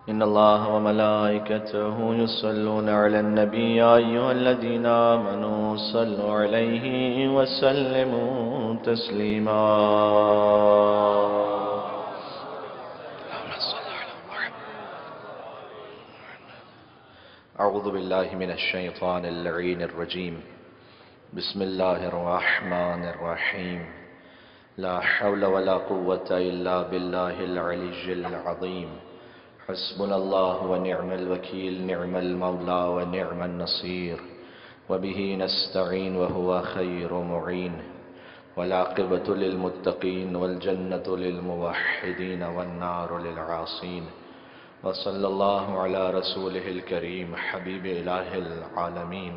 إن الله وملائكته يصلون على النبي يا أيها الذين آمنوا صلوا عليه وسلموا تسليما. أعوذ بالله من الشيطان اللعين الرجيم. بسم الله الرحمن الرحيم. لا حول ولا قوة إلا بالله العلي العظيم. حسبنا الله ونعم الوكيل، نعم المولى ونعم النصير، وبه نستعين وهو خير معين، والعاقبة للمتقين والجنة للموحدين والنار للعاصين. وصلى الله على رسوله الكريم حبيب إله العالمين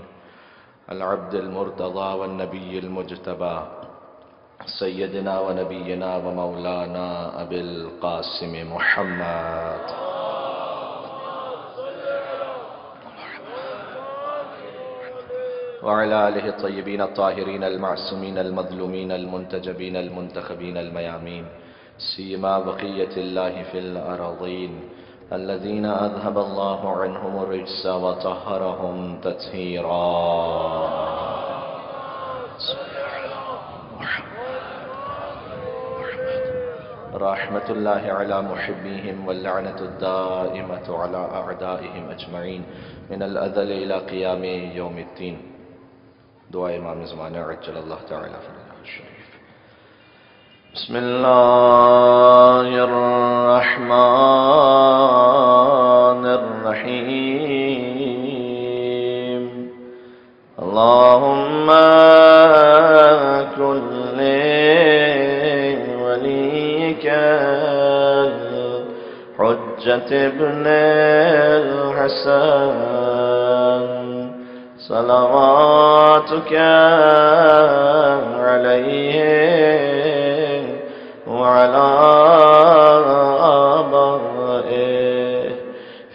العبد المرتضى والنبي المجتبى سيدنا ونبينا ومولانا أبي القاسم محمد وعلى آله الطيبين الطاهرين المعصومين المظلومين المنتجبين المنتخبين الميامين، سيما بقية الله في الأراضين الذين أذهب الله عنهم الرجس وطهرهم تطهيرا. رحمة الله على محبيهم واللعنة الدائمة على أعدائهم أجمعين من الأزل إلى قيام يوم الدين. دعاء امام زمانہ عجل اللہ تعالی فرجہ الشریف. بسم اللہ الرحمن الرحیم. اللہم کن لولیک حجت ابن الحسن صلواتك عليه وعلى آبائه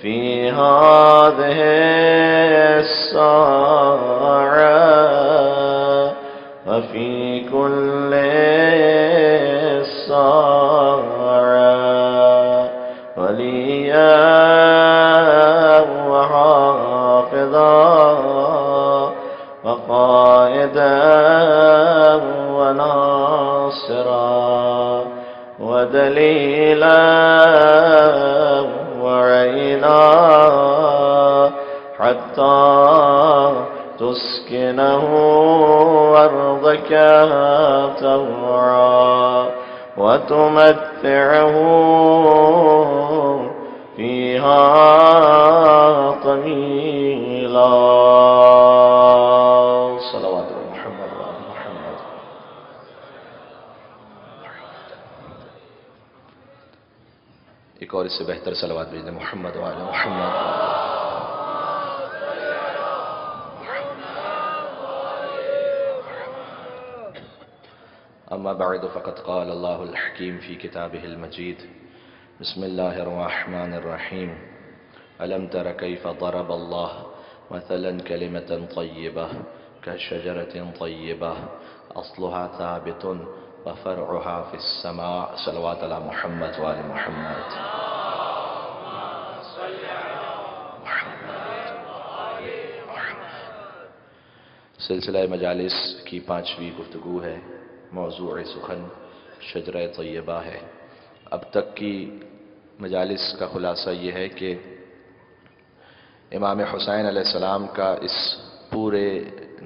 في هذه الساعة وفي كل ساعة وليا وحافظا وقائدا وناصرا ودليلا وعينا حتى تسكنه أرضك طوعا وتمتعه فيها طويلا. صلوات محمد وآل محمد. ایک اور اس سے بہتر صلوات بھیج دیں. محمد وآل محمد. اما بعد فقد قال الله الحكيم في كتابه المجيد. بسم الله الرحمن الرحيم. ألم تر كيف ضرب الله مثلا كلمة طيبة كشجرة طيبة أصلها ثابت وفرعها في السماء. صلوات على محمد وآل محمد. سلسلہ مجالس کی 5ویں گفتگو ہے. موضوع سخن شجرہ طیبہ ہے. اب تک کی مجالس کا خلاصہ یہ ہے کہ امام حسین علیہ السلام کا اس پورے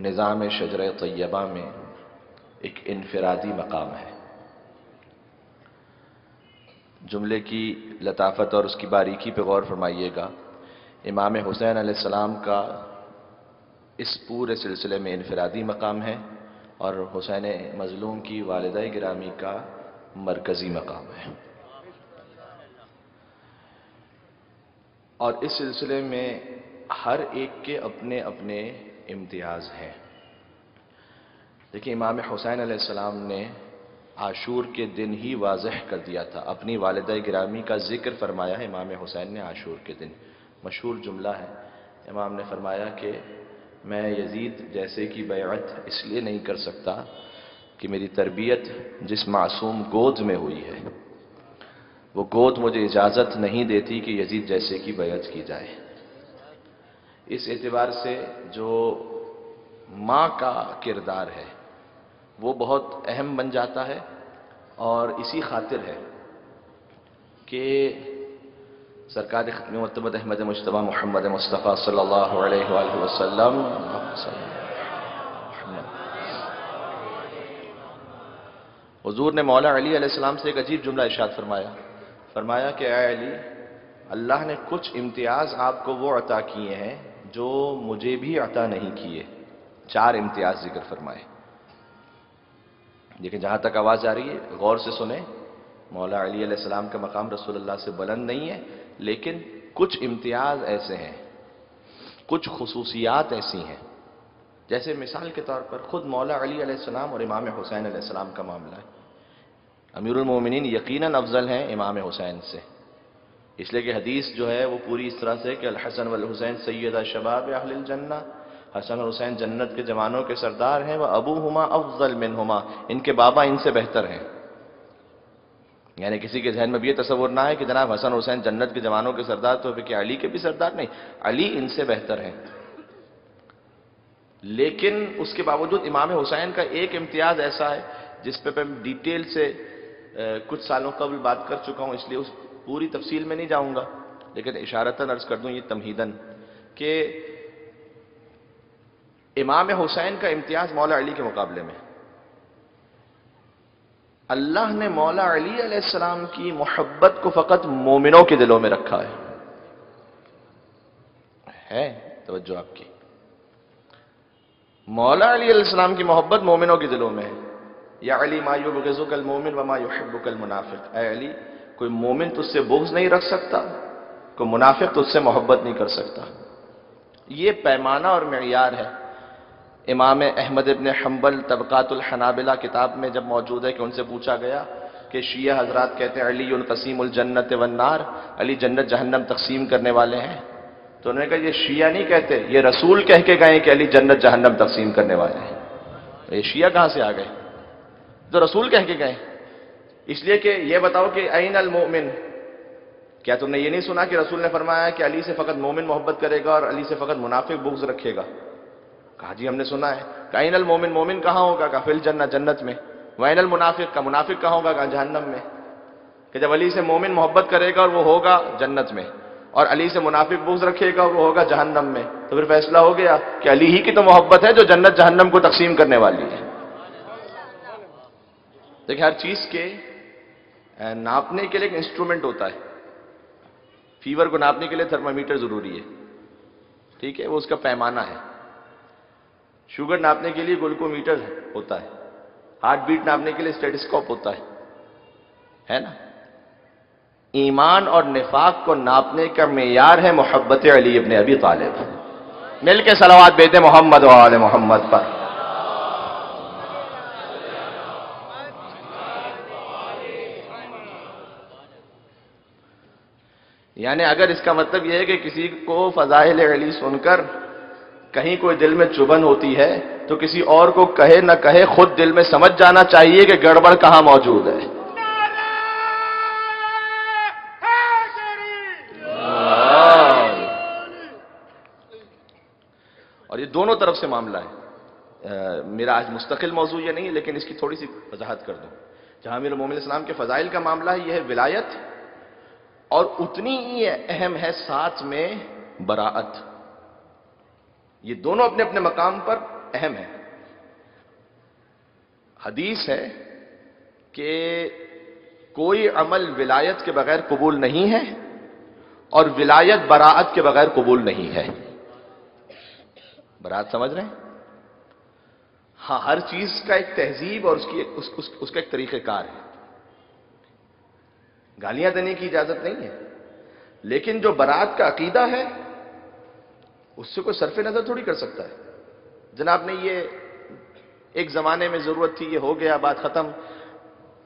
نظام شجرہ طیبہ میں ایک انفرادی مقام ہے. جملے کی لطافت اور اس کی باریکی پہ غور فرمائیے گا. امام حسین علیہ السلام کا اس پورے سلسلے میں انفرادی مقام ہے اور حسین مظلوم کی والدہ گرامی کا مرکزی مقام ہے. اور اس سلسلے میں ہر ایک کے اپنے اپنے امتیاز ہیں. دیکھیں، امام حسین علیہ السلام نے عاشور کے دن ہی واضح کر دیا تھا، اپنی والدہ گرامی کا ذکر فرمایا ہے امام حسین نے عاشور کے دن. مشہور جملہ ہے، امام نے فرمایا کہ میں یزید جیسے کی بیعت اس لیے نہیں کر سکتا کہ میری تربیت جس معصوم گود میں ہوئی ہے، وہ گود مجھے اجازت نہیں دیتی کہ یزید جیسے کی بیعت کی جائے۔ اس اعتبار سے جو ماں کا کردار ہے وہ بہت اہم بن جاتا ہے، اور اسی خاطر ہے کہ سرکار ختم مرتبہ احمد مجتبیٰ محمد مصطفیٰ صلی اللہ علیہ وآلہ وسلم حضور نے مولا علی علیہ السلام سے ایک عجیب جملہ ارشاد فرمایا کہ اے علی، اللہ نے کچھ امتیاز آپ کو وہ عطا کیے ہیں جو مجھے بھی عطا نہیں کیے۔ 4 امتیاز ذکر فرمائے۔ لیکن جہاں تک آواز آ رہی ہے غور سے سنیں، مولا علی علیہ السلام کا مقام رسول اللہ سے بلند نہیں ہے، لیکن کچھ امتیاز ایسے ہیں، کچھ خصوصیات ایسی ہیں، جیسے مثال کے طور پر خود مولا علی علیہ السلام اور امام حسین علیہ السلام کا معاملہ ہے۔ امیر المومنین یقیناً افضل ہیں امام حسین سے، اس لیے کہ حدیث جو ہے وہ پوری اس طرح سے کہ الحسن والحسین سیدہ شباب اہل الجنہ، حسن اور حسین جنت کے جوانوں کے سردار ہیں، وہ ابوہما افضل منہما، ان کے بابا ان سے بہتر ہیں۔ یعنی کسی کے ذہن میں بھی یہ تصور نہ ہے کہ جناب حسن حسین جنت کے جوانوں کے سردار تو پھر کیا علی کے بھی سردار؟ نہیں، علی ان سے بہتر ہیں۔ لیکن اس کے باوجود امام حسین کا ایک امتیاز ایسا ہے جس پہ میں ڈیٹیل سے کچھ سالوں قبل بات کر چکا ہوں، اس لیے اس پوری تفصیل میں نہیں جاؤں گا، لیکن اشارتاً عرض کر دوں یہ تمہیداً کہ امام حسین کا امتیاز مولا علی کے مقابلے میں، اللہ نے مولا علی علیہ السلام کی محبت کو فقط مومنوں کے دلوں میں رکھا ہے توجہ آپ کی، مولا علی علیہ السلام کی محبت مومنوں کے دلوں میں ہے۔ یا علی ما یبغضک المومن وما یحبک المنافق، اے علی کوئی مومن تجھ سے بغض نہیں رکھ سکتا، کوئی منافق تجھ سے محبت نہیں کر سکتا۔ یہ پیمانہ اور معیار ہے۔ امام احمد ابن حنبل طبقات الحنابلہ کتاب میں جب موجود ہے کہ ان سے پوچھا گیا کہ شیعہ حضرات کہتے ہیں علی قسیم الجنت والنار، علی جنت جہنم تقسیم کرنے والے ہیں، تو انہوں نے کہا یہ شیعہ نہیں کہتے، یہ رسول کہہ کے گئے کہ علی جنت جہنم تقسیم کرنے والے ہیں۔ یہ شیعہ کہاں سے آ گئے؟ تو رسول کہہ کے گئے۔ اس لیے کہ یہ بتاؤ کہ این المؤمن، کیا تم نے یہ نہیں سنا کہ رسول نے فرمایا کہ علی سے فقط مومن محبت کرے گا اور علی سے فقط منافق بغض رکھے گا؟ کہا جی ہم نے سنا ہے۔ کہ این المومن، مومن کہاں ہوگا؟ کہا فی الجنہ، جنت میں۔ وین المنافق، کا منافق کہاں ہوگا؟ کہا جہنم میں۔ کہ جب علی سے مومن محبت کرے گا اور وہ ہوگا جنت میں، اور علی سے منافق بغض رکھے گا اور وہ ہوگا جہنم میں، تو پھر فیصلہ ہو گیا کہ علی ہی کی تو محبت ہے جو جنت جہنم کو تقسیم کرنے والی ہے۔ دیکھیں ہر چیز کے ناپنے کے لیے ایک انسٹرومنٹ ہوتا ہے۔ فیور کو ناپنے کے لیے تھرمامیٹر ضروری ہے، ٹھیک ہے، وہ اس کا پیمانہ ہے۔ شوگر ناپنے کے لیے گلوکومیٹر ہوتا ہے، ہارٹ بیٹ ناپنے کے لیے اسٹیٹسکوپ ہوتا ہے نا۔ ایمان اور نفاق کو ناپنے کا معیار ہے محبت علی ابن ابی طالب۔ مل کے صلوات بیتے محمد و آل محمد پر۔ یعنی اگر اس کا مطلب یہ ہے کہ کسی کو فضائل علی سن کر کہیں کوئی دل میں چبھن ہوتی ہے تو کسی اور کو کہے نہ کہے خود دل میں سمجھ جانا چاہیے کہ گڑبڑ کہاں موجود ہے۔ اور یہ دونوں طرف سے معاملہ ہے۔ میرا آج مستقل موضوع یہ نہیں ہے، لیکن اس کی تھوڑی سی وضاحت کر دوں۔ جہاں امیر المومنین السلام کے فضائل کا معاملہ ہے، یہ ہے ولایت، اور اتنی ہی اہم ہے ساتھ میں براءت۔ یہ دونوں اپنے اپنے مقام پر اہم ہیں۔ حدیث ہے کہ کوئی عمل ولایت کے بغیر قبول نہیں ہے اور ولایت براءت کے بغیر قبول نہیں ہے۔ براءت سمجھ رہے ہیں؟ ہاں، ہر چیز کا ایک تہذیب اور اس کا ایک طریقہ کار ہے۔ گالیاں دینے کی اجازت نہیں ہے، لیکن جو براءت کا عقیدہ ہے اس سے کوئی صرف نظر تھوڑی کر سکتا ہے۔ جناب نے یہ ایک زمانے میں ضرورت تھی، یہ ہو گیا، بات ختم،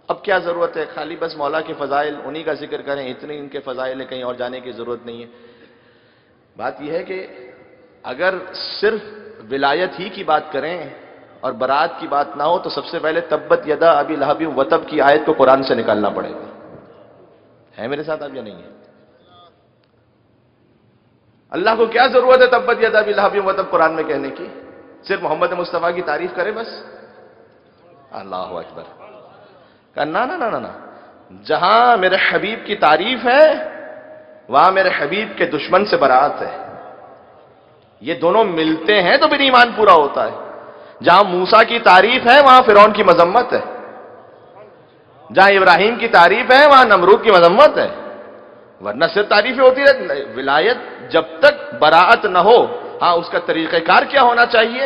اب کیا ضرورت ہے؟ خالی بس مولا کے فضائل انہی کا ذکر کریں، اتنے ان کے فضائل ہیں، کہیں اور جانے کی ضرورت نہیں ہے۔ بات یہ ہے کہ اگر صرف ولایت ہی کی بات کریں اور براءت کی بات نہ ہو تو سب سے پہلے تبت یدا ابی لہب وتب کی آیت کو قرآن سے نکالنا پڑے گا، ہے میرے ساتھ اب یا نہیں ہے؟ اللہ کو کیا ضرورت ہے تبت یدا ابی لہب وتب قرآن میں کہنے کی؟ صرف محمد مصطفیٰ کی تعریف کرے بس؟ اللہ اکبر. کہا نا نا نا نا، جہاں میرے حبیب کی تعریف ہے وہاں میرے حبیب کے دشمن سے برات ہے. یہ دونوں ملتے ہیں تو پھر ایمان پورا ہوتا ہے. جہاں موسیٰ کی تعریف ہے وہاں فرعون کی مذمت ہے، جہاں ابراہیم کی تعریف ہے وہاں نمرود کی مذمت ہے. ورنہ صرف تعریفیں ہوتی رہتی. ولایت جب تک براعت نہ ہو، ہاں اس کا طریقہ کار کیا ہونا چاہیے،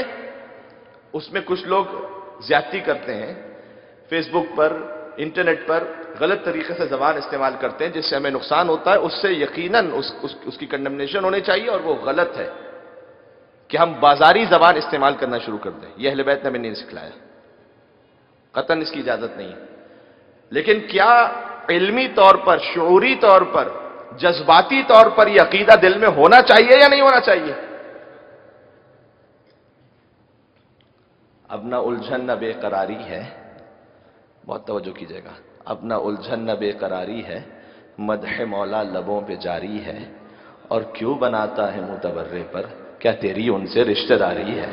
اس میں کچھ لوگ زیادتی کرتے ہیں. فیس بک پر، انٹرنیٹ پر غلط طریقے سے زبان استعمال کرتے ہیں جس سے ہمیں نقصان ہوتا ہے. اس سے یقیناً اس کی کنڈمنیشن ہونی چاہیے، اور وہ غلط ہے کہ ہم بازاری زبان استعمال کرنا شروع کر دیں. یہ اہل بیت نے ہمیں نہیں سکھلایا، قطعاً اس کی اجازت نہیں ہے. لیکن کیا علمی طور پر، شعوری طور پر، جذباتی طور پر یہ عقیدہ دل میں ہونا چاہیے یا نہیں ہونا چاہیے؟ اب نہ الجھن نہ بے قراری ہے، بہت توجہ کیجئے گا. اب نہ الجھن نہ بے قراری ہے، مدح مولا لبوں پہ جاری ہے. اور کیوں بناتا ہے متبرے پر، کیا تیری ان سے رشتہ داری ہے؟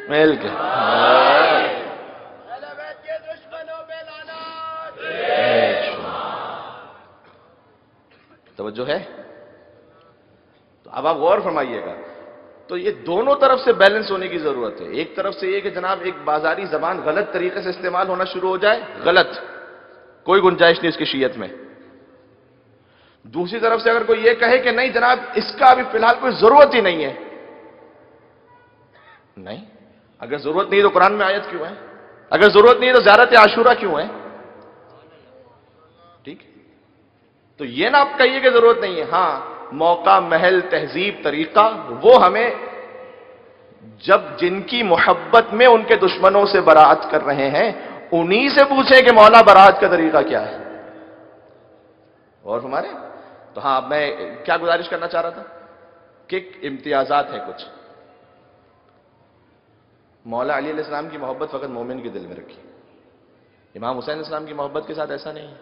مل کے توجہ ہے. تو اب آپ غور فرمائیے گا. تو یہ دونوں طرف سے بیلنس ہونے کی ضرورت ہے. ایک طرف سے یہ کہ جناب ایک بازاری زبان غلط طریقے سے استعمال ہونا شروع ہو جائے، غلط، کوئی گنجائش نہیں اس کی شیعت میں. دوسری طرف سے اگر کوئی یہ کہے کہ نہیں جناب اس کا ابھی فی الحال کوئی ضرورت ہی نہیں ہے، نہیں، اگر ضرورت نہیں تو قرآن میں آیت کیوں ہے؟ اگر ضرورت نہیں تو زیارت عاشورہ کیوں ہے؟ ٹھیک. تو یہ نہ آپ کہیے کہ ضرورت نہیں ہے. ہاں، موقع، محل، تہذیب، طریقہ، وہ ہمیں جب جن کی محبت میں ان کے دشمنوں سے براعت کر رہے ہیں انہی سے پوچھیں کہ مولا براعت کا طریقہ کیا ہے. اور ہمارے تو ہاں، میں کیا گزارش کرنا چاہ رہا تھا کہ امتیازات ہیں کچھ. مولا علی علیہ السلام کی محبت فقط مومن کے دل میں رکھی. امام حسین علیہ السلام کی محبت کے ساتھ ایسا نہیں ہے.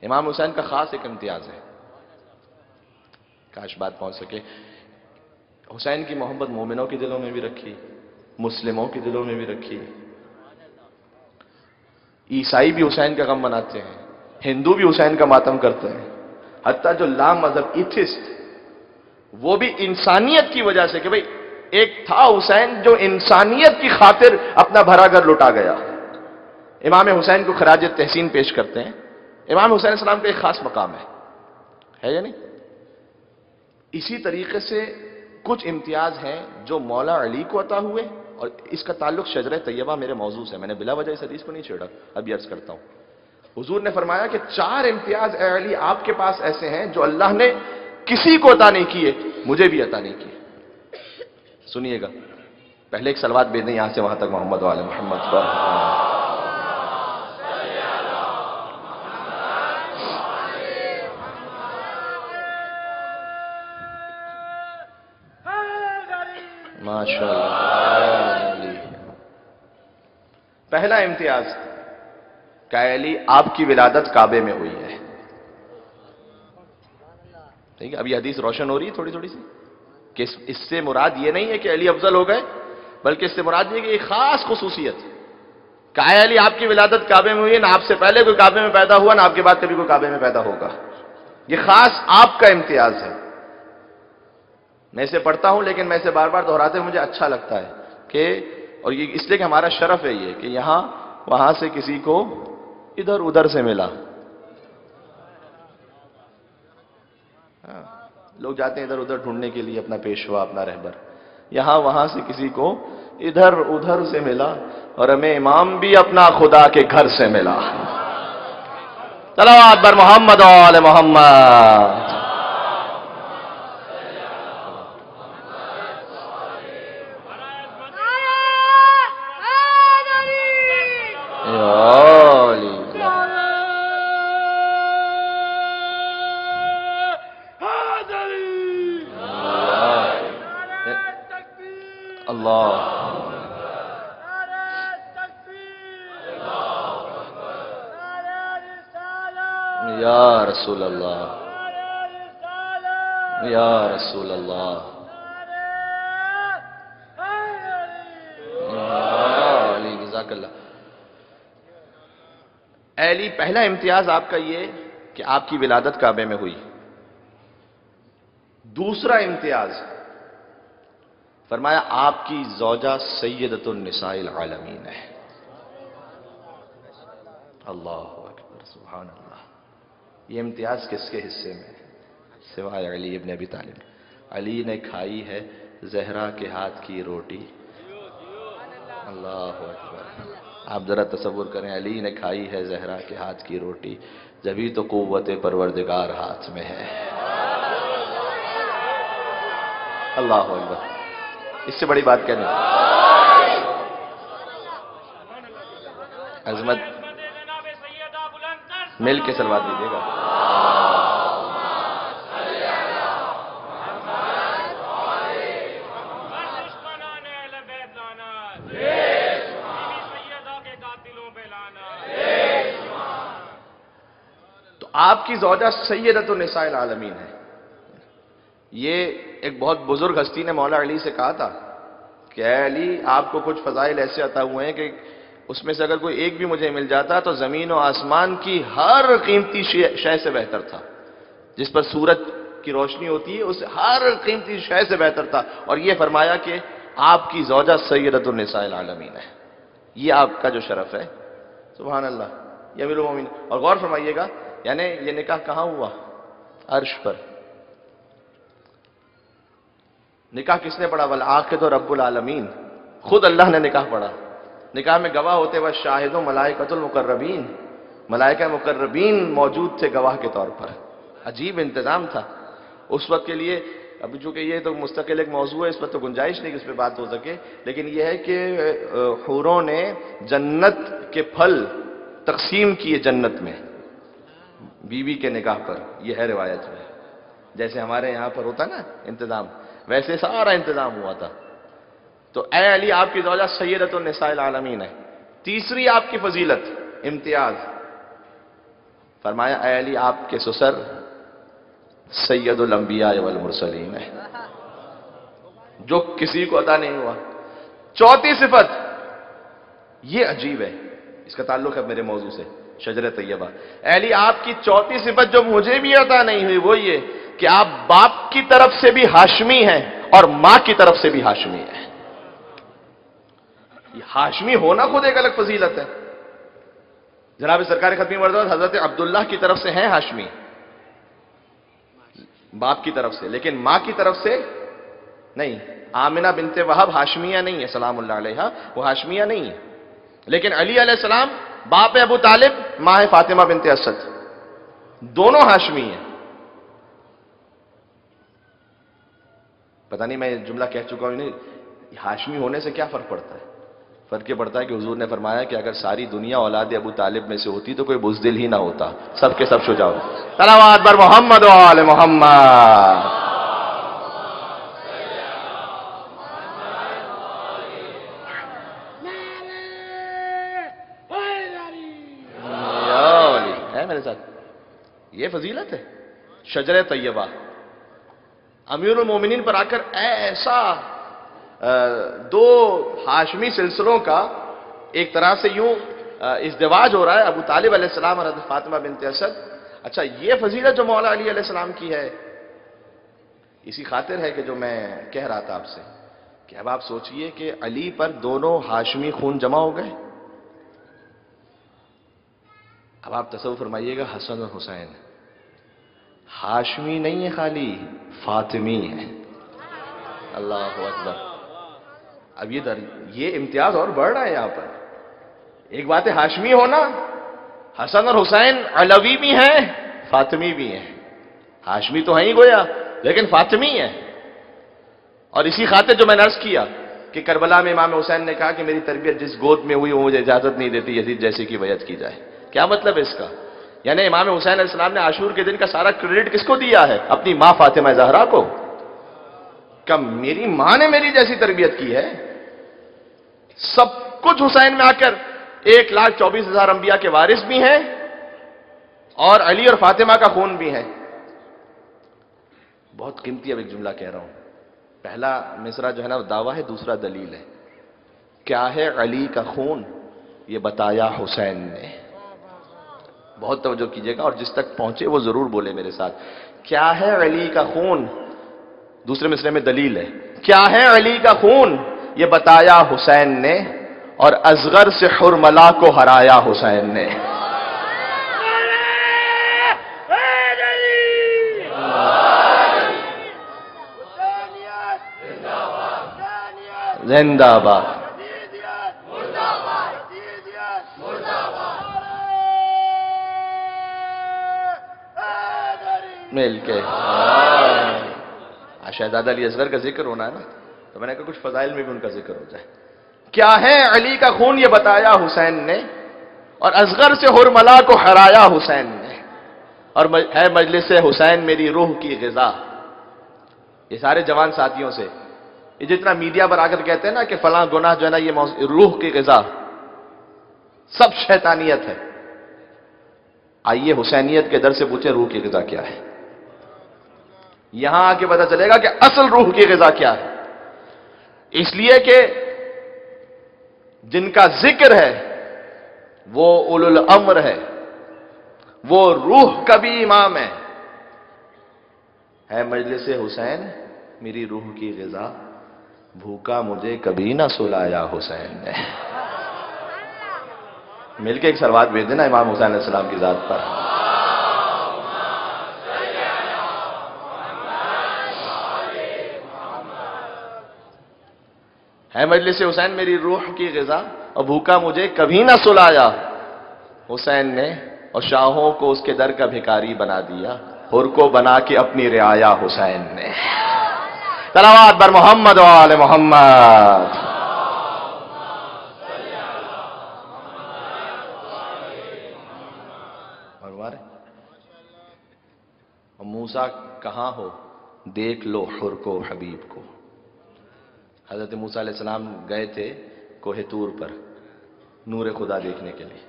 امام حسین کا خاص ایک امتیاز ہے، کاش بات پہنچ سکے. حسین کی محبت مومنوں کے دلوں میں بھی رکھی، مسلموں کے دلوں میں بھی رکھی. عیسائی بھی حسین کا غم مناتے ہیں، ہندو بھی حسین کا ماتم کرتے ہیں. حتیٰ جو لا مذہب ایتھسٹ، وہ بھی انسانیت کی وجہ سے کہ بھئی ایک تھا حسین جو انسانیت کی خاطر اپنا بھرا گھر لٹا گیا، امام حسین کو خراج تحسین پیش کرتے ہیں. امام حسین علیہ السلام کا ایک خاص مقام ہے یا نہیں؟ اسی طریقے سے کچھ امتیاز ہیں جو مولا علی کو عطا ہوئے، اور اس کا تعلق شجرہ طیبہ میرے موضوع سے. میں نے بلا وجہ اس حدیث کو نہیں چھیڑا، اب یہ عرض کرتا ہوں. حضور نے فرمایا کہ 4 امتیاز اے علی آپ کے پاس ایسے ہیں جو اللہ نے کسی کو عطا نہیں کیے، مجھے بھی عطا نہیں کیے. سنیے گا. پہلے ایک صلوات بھیج دیں یہاں سے وہاں تک محمد و آل محمد پر. ماشاء اللہ. پہلا امتیاز کہ علی آپ کی ولادت کعبے میں ہوئی ہے. ٹھیک ہے، اب یہ حدیث روشن ہو رہی ہے تھوڑی تھوڑی سی کہ اس سے مراد یہ نہیں ہے کہ علی افضل ہو گئے، بلکہ اس سے مراد یہ کہ ایک خاص خصوصیت کہ علی آپ کی ولادت کعبے میں ہوئی ہے. نہ آپ سے پہلے کوئی کعبے میں پیدا ہوا، نہ آپ کے بعد کبھی کوئی کعبے میں پیدا ہوگا. یہ خاص آپ کا امتیاز ہے. میں اسے پڑھتا ہوں لیکن میں اسے بار بار دہراتے ہوئے مجھے اچھا لگتا ہے کہ، اور یہ اس لیے کہ ہمارا شرف ہے یہ کہ یہاں وہاں سے کسی کو ادھر ادھر سے ملا. لوگ جاتے ہیں ادھر ادھر ڈھونڈنے کے لیے اپنا پیشوا، اپنا رہبر. یہاں وہاں سے کسی کو ادھر ادھر سے ملا، اور ہمیں امام بھی اپنا خدا کے گھر سے ملا. صلوات بر محمد و آل محمد. یا رسول اللہ، یا رسول اللہ، یا علی، جزاک اللہ۔ اے علی، پہلا امتیاز آپ کا یہ کہ آپ کی ولادت کعبے میں ہوئی۔ دوسرا امتیاز فرمایا آپ کی زوجہ سیدۃ النساء العالمین ہے۔ اللہ اکبر، سبحان اللہ۔ یہ امتیاز کس کے حصے میں ہے؟ سوائے علی ابن ابی طالب۔ علی نے کھائی ہے زہرا کے ہاتھ کی روٹی۔ اللہ اکبر، آپ ذرا تصور کریں، علی نے کھائی ہے زہرا کے ہاتھ کی روٹی، جبھی تو قوت پروردگار ہاتھ میں ہے۔ اللہ اکبر، اس سے بڑی بات کیا نہیں۔ عظمت مل کے سلوات دیجیے گا۔ تو آپ کی زوجہ سیدۃ النساء العالمین ہے۔ یہ ایک بہت بزرگ ہستی نے مولا علی سے کہا تھا کہ اے علی، آپ کو کچھ فضائل ایسے عطا ہوئے ہیں کہ اس میں سے اگر کوئی ایک بھی مجھے مل جاتا تو زمین و آسمان کی ہر قیمتی شے سے بہتر تھا۔ جس پر سورج کی روشنی ہوتی ہے اس ہر قیمتی شے سے بہتر تھا، اور یہ فرمایا کہ آپ کی زوجہ سیدۃ النساء العالمین ہے۔ یہ آپ کا جو شرف ہے، سبحان اللہ، یہ امیر المومنین۔ اور غور فرمائیے گا، یعنی یہ نکاح کہاں ہوا؟ عرش پر۔ نکاح کس نے پڑھا؟ والعاقد رب العالمین، خود اللہ نے نکاح پڑھا۔ نکاح میں گواہ ہوتے ہوئے شاہد و ملائکۃ المقربین، ملائکہ مقربین موجود تھے گواہ کے طور پر۔ عجیب انتظام تھا اس وقت کے لیے۔ اب چونکہ یہ تو مستقل ایک موضوع ہے، اس پر تو گنجائش نہیں کہ اس پہ بات ہو سکے، لیکن یہ ہے کہ حوروں نے جنت کے پھل تقسیم کیے جنت میں بیوی کے نکاح پر، یہ ہے روایت میں۔ جیسے ہمارے یہاں پر ہوتا نا انتظام، ویسے سارا انتظام ہوا تھا۔ تو اے علی، آپ کی زوجہ سیدۃ النساء العالمین ہے۔ تیسری آپ کی فضیلت، امتیاز، فرمایا اے علی، آپ کے سسر سید الانبیاء والمرسلین ہے، جو کسی کو عطا نہیں ہوا۔ چوتھی صفت، یہ عجیب ہے، اس کا تعلق ہے میرے موضوع سے، شجر طیبہ۔ اے علی، آپ کی چوتھی صفت جو مجھے بھی عطا نہیں ہوئی وہ یہ کہ آپ باپ کی طرف سے بھی ہاشمی ہیں اور ماں کی طرف سے بھی ہاشمی ہیں۔ یہ ہاشمی ہونا خود ایک الگ فضیلت ہے۔ جناب سرکار ختمی مردود حضرت عبداللہ کی طرف سے ہیں ہاشمی، باپ کی طرف سے، لیکن ماں کی طرف سے نہیں۔ آمنہ بنت وہب ہاشمیہ نہیں ہے سلام اللہ علیہا، وہ ہاشمیہ نہیں ہے۔ لیکن علی علیہ السلام باپ ابو طالب، ماں فاطمہ بنت اسد، دونوں ہاشمی ہیں۔ پتہ نہیں میں جملہ کہہ چکا ہوں نہیں، ہاشمی ہونے سے کیا فرق پڑتا ہے؟ فرق یہ پڑتا ہے کہ حضور نے فرمایا کہ اگر ساری دنیا اولاد ابو طالب میں سے ہوتی تو کوئی بزدل ہی نہ ہوتا، سب کے سب شجاع ہوتے۔ صلوات بر محمد و آل محمد۔ یا علی ہے میرے ساتھ، یہ فضیلت ہے شجر طیبہ۔ امیر المومنین پر آ کر ایسا دو ہاشمی سلسلوں کا ایک طرح سے یوں ازدواج ہو رہا ہے، ابو طالب علیہ السلام اور حضرت فاطمہ بنت اسد۔ اچھا، یہ فضیلت جو مولا علی علیہ السلام کی ہے، اسی خاطر ہے کہ جو میں کہہ رہا تھا آپ سے کہ اب آپ سوچئے کہ علی پر دونوں ہاشمی خون جمع ہو گئے۔ اب آپ تصور فرمائیے گا، حسن اور حسین ہاشمی نہیں ہے، خالی فاطمی ہے۔ اللہ اکبر۔ اب یہ امتیاز اور بڑھ رہا ہے یہاں پر۔ ایک بات ہے ہاشمی ہونا، حسن اور حسین علوی بھی ہیں، فاطمی بھی ہیں۔ ہاشمی تو ہیں ہی گویا، لیکن فاطمی ہیں۔ اور اسی خاطر جو میں نے عرض کیا کہ کربلا میں امام حسین نے کہا کہ میری تربیت جس گود میں ہوئی وہ مجھے اجازت نہیں دیتی یزید جیسے کی بیعت کی جائے۔ کیا مطلب ہے اس کا؟ یعنی امام حسین علیہ السلام نے عاشور کے دن کا سارا کریڈٹ کس کو دیا ہے؟ اپنی ماں فاطمہ زہرا کو۔ کہ میری ماں نے میری جیسی تربیت کی ہے۔ سب کچھ حسین میں آ کر 1,24,000 انبیاء کے وارث بھی ہیں اور علی اور فاطمہ کا خون بھی ہے. بہت قیمتی اب ایک جملہ کہہ رہا ہوں. پہلا مصرع جو ہے نا وہ دعویٰ ہے، دوسرا دلیل ہے. کیا ہے علی کا خون؟ یہ بتایا حسین نے. بہت توجہ کیجئے گا اور جس تک پہنچے وہ ضرور بولے میرے ساتھ. کیا ہے علی کا خون؟ دوسرے مصرعے میں دلیل ہے. کیا ہے علی کا خون؟ یہ بتایا حسین نے، اور اصغر سے حرملا کو ہرایا حسین نے. زندہ باد. مل کے شہزادہ علی اصغر کا ذکر ہونا ہے نا، تو میں نے کہا کچھ فضائل میں بھی ان کا ذکر ہو جائے. کیا ہے علی کا خون؟ یہ بتایا حسین نے، اور اصغر سے حرملا کو ہرایا حسین نے. اور ہے مجلس حسین میری روح کی غذا. یہ سارے جوان ساتھیوں سے، یہ جتنا میڈیا پر آ کر کہتے ہیں نا کہ فلاں گناہ جو ہے نا یہ روح کی غذا، سب شیطانیت ہے. آئیے حسینیت کے در سے پوچھیں روح کی غذا کیا ہے. یہاں آ کے پتہ چلے گا کہ اصل روح کی غذا کیا ہے. اس لیے کہ جن کا ذکر ہے وہ اولو الامر ہے، وہ روح کا بھی امام ہے. مجلس حسین میری روح کی غذا، بھوکا مجھے کبھی نہ سلایا حسین نے. مل کے ایک سلوات بھیج دینا امام حسین علیہ السلام کی ذات پر. ہے مجلس حسین میری روح کی غذا، اور بھوکا مجھے کبھی نہ سلایا حسین نے، اور شاہوں کو اس کے در کا بھکاری بنا دیا، حر کو بنا کے اپنی رعایا حسین نے. صلوات بر محمد و آل محمد. اور موسیٰ کہاں ہو دیکھ لو حر کو حبیب کو. حضرت موسیٰ علیہ السلام گئے تھے کوہ طور پر نور خدا دیکھنے کے لیے.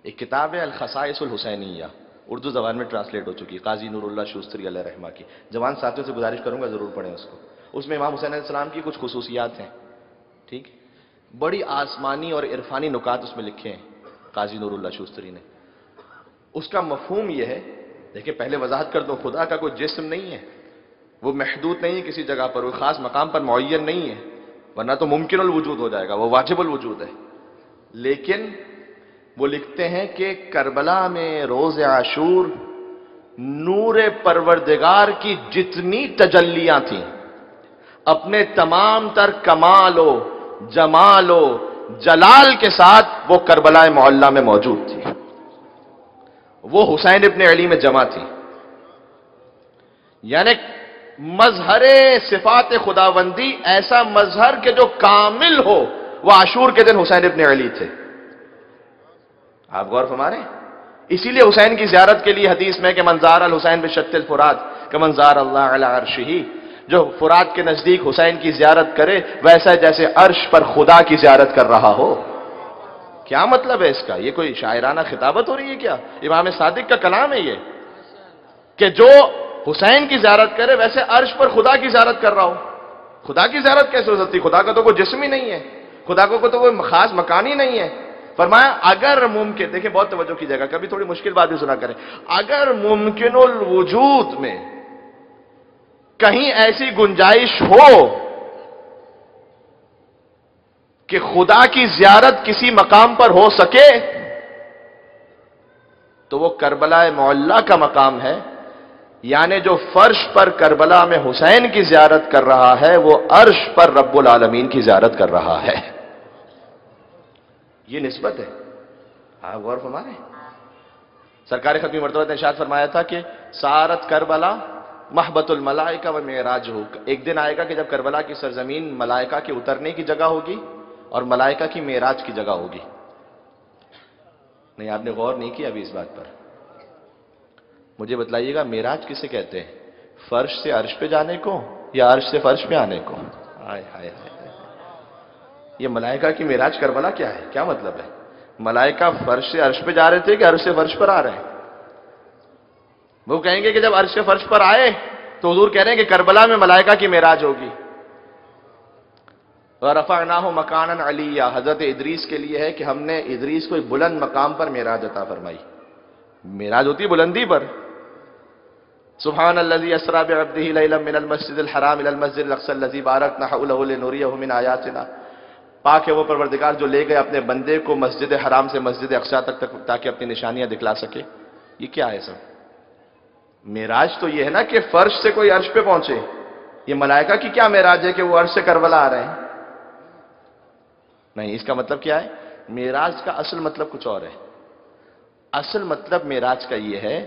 ایک کتاب ہے الخصائص الحسینیہ، اردو زبان میں ٹرانسلیٹ ہو چکی، قاضی نور اللہ شوستری علیہ رحمہ کی. جوان ساتھیوں سے گزارش کروں گا ضرور پڑھیں اس کو. اس میں امام حسین علیہ السلام کی کچھ خصوصیات ہیں، ٹھیک، بڑی آسمانی اور عرفانی نکات اس میں لکھے ہیں قاضی نور اللہ شوستری نے. اس کا مفہوم یہ ہے، دیکھیں پہلے وضاحت کر دو، خدا کا کوئی جسم نہیں ہے، وہ محدود نہیں ہے کسی جگہ پر، وہ خاص مقام پر معین نہیں ہے، ورنہ تو ممکن الوجود ہو جائے گا، وہ واجب الوجود ہے. لیکن وہ لکھتے ہیں کہ کربلا میں روز عاشور نور پروردگار کی جتنی تجلیاں تھیں اپنے تمام تر کمال و جمال و جلال کے ساتھ وہ کربلا معلیٰ میں موجود تھی. وہ حسین ابن علی میں جمع تھی. یعنی مظہر صفات خداوندی، ایسا مظہر کہ جو کامل ہو، وہ عاشور کے دن حسین ابن علی تھے. آپ غور فرما رہے ہیں؟ اسی لیے حسین کی زیارت کے لیے حدیث میں کہ منظار الحسین بشت الفرات کہ منظار اللہ علی عرشہ، جو فرات کے نزدیک حسین کی زیارت کرے ویسا جیسے عرش پر خدا کی زیارت کر رہا ہو. کیا مطلب ہے اس کا؟ یہ کوئی شاعرانہ خطابت ہو رہی ہے کیا؟ امام صادق کا کلام ہے یہ کہ جو حسین کی زیارت کرے ویسے عرش پر خدا کی زیارت کر رہا ہو. خدا کی زیارت کیسے ہو سکتی؟ خدا کا تو کوئی جسم ہی نہیں ہے، خدا کو تو کوئی خاص مکان ہی نہیں ہے. فرمایا اگر ممکن، دیکھیں بہت توجہ کیجیے گا، کبھی تھوڑی مشکل بات بھی سنا کریں، اگر ممکن الوجود میں کہیں ایسی گنجائش ہو کہ خدا کی زیارت کسی مقام پر ہو سکے تو وہ کربلا معلیٰ کا مقام ہے. یعنی جو فرش پر کربلا میں حسین کی زیارت کر رہا ہے وہ عرش پر رب العالمین کی زیارت کر رہا ہے. یہ نسبت ہے. آپ غور فرما رہے ہیں؟ سرکار ختمی مرتبہ نے ارشاد فرمایا تھا کہ سارت کربلا محبت الملائکہ و معراج ہو. ایک دن آئے گا کہ جب کربلا کی سرزمین ملائکہ کے اترنے کی جگہ ہوگی اور ملائکہ کی معراج کی جگہ ہوگی. نہیں، آپ نے غور نہیں کیا ابھی اس بات پر. مجھے بتلائیے گا معراج کسے کہتے ہیں؟ فرش سے عرش پہ جانے کو یا عرش سے فرش پہ آنے کو؟ ہائے ہائے ہائے. یہ ملائکہ کی معراج کربلا کیا ہے؟ کیا مطلب ہے؟ ملائکہ فرش سے عرش پہ جا رہے تھے کہ عرش سے فرش پر آ رہے ہیں؟ وہ کہیں گے کہ جب عرش فرش پر آئے تو حضور کہہ رہے ہیں کہ کربلا میں ملائکہ کی معراج ہوگی. وَرَفَعْنَاهُ مَكَانًا عَلِيًّا، حضرت ادریس کے لیے ہے کہ ہم نے ادریس کو ایک بلند مقام پر معراج عطا فرمائی. معراج ہوتی ہے بلندی پر. سبحان الذي اسرا بعبده ليلا من المسجد الحرام الى المسجد الاقصى الذي باركنا حوله لنريه من آیاتنا. پاک ہے وہ پروردگار جو لے گئے اپنے بندے کو مسجد حرام سے مسجد اقصی تک تاکہ اپنی نشانیاں دکھلا سکے. یہ کیا ہے سب؟ معراج تو یہ ہے نا کہ فرش سے کوئی عرش پہ پہنچے. یہ ملائکہ کی کیا معراج ہے کہ وہ عرش سے کربلا آ رہے ہیں؟ نہیں، اس کا مطلب کیا ہے؟ معراج کا اصل مطلب کچھ اور ہے. اصل مطلب معراج کا یہ ہے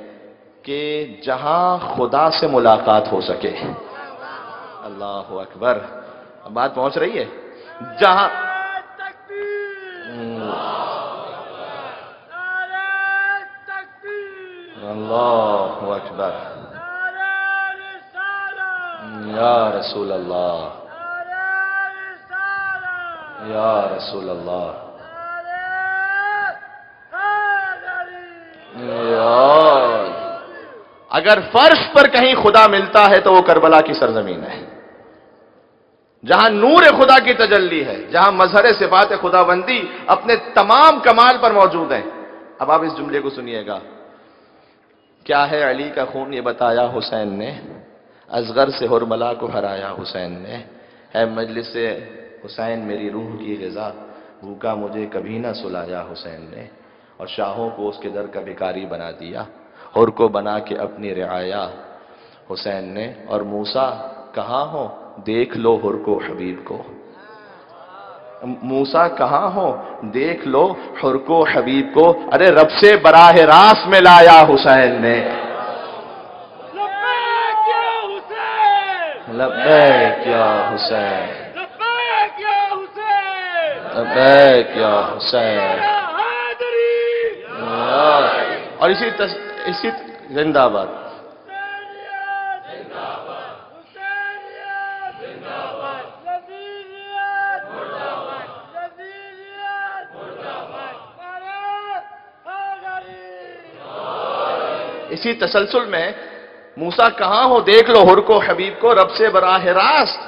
کہ جہاں خدا سے ملاقات ہو سکے. اللہ اکبر، اب بات پہنچ رہی ہے. جہاں اللہ اکبر، یا رسول اللہ، یا رسول اللہ، اگر فرش پر کہیں خدا ملتا ہے تو وہ کربلا کی سرزمین ہے، جہاں نور خدا کی تجلی ہے، جہاں مظہر صفات خدا بندی اپنے تمام کمال پر موجود ہیں. اب آپ اس جملے کو سنیے گا. کیا ہے علی کا خون یہ بتایا حسین نے، اصغر سے حرملا کو ہرایا حسین نے. ہے مجلس حسین میری روح کی غذا، بھوکا مجھے کبھی نہ سلایا حسین نے. اور شاہوں کو اس کے در کا بھکاری بنا دیا، حر کو بنا کے اپنی رعایا حسین نے. اور موسیٰ کہاں ہو دیکھ لو حر کو حبیب کو. موسیٰ کہاں ہو دیکھ لو حر کو حبیب کو. ارے رب سے براہ راست میں لایا حسین نے. لبیک یا حسین، لبیک یا حسین، لبیک یا حسین، لبیک یا حسین. یا حیدری، اور اسی زندہ باد. حسینیت زندہ باد، حسینیت زندہ باد، یزیدیت مردہ باد، یزیدیت مردہ باد، نعرہ حیدری. اسی تسلسل میں موسیٰ کہاں ہو دیکھ لو حر کو حبیب کو، رب سے براہ راست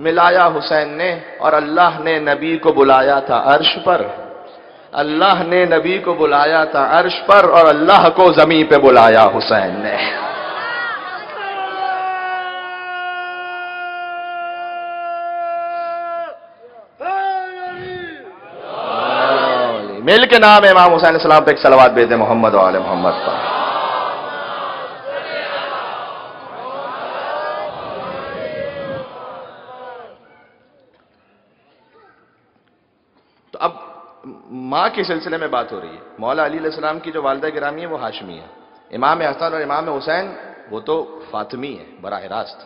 ملایا حسین نے. اور اللہ نے نبی کو بلایا تھا عرش پر، اللہ نے نبی کو بلایا تھا عرش پر، اور اللہ کو زمین پہ بلایا حسین نے. مل کے نام امام حسین علیہ السلام پہ ایک صلوات بھیج دیں محمد و آل محمد پر. تو اب ماں کے سلسلے میں بات ہو رہی ہے. مولا علی علیہ السلام کی جو والدہ گرامی ہے وہ ہاشمی ہے. امام حسن اور امام حسین وہ تو فاطمی ہے براہ راست.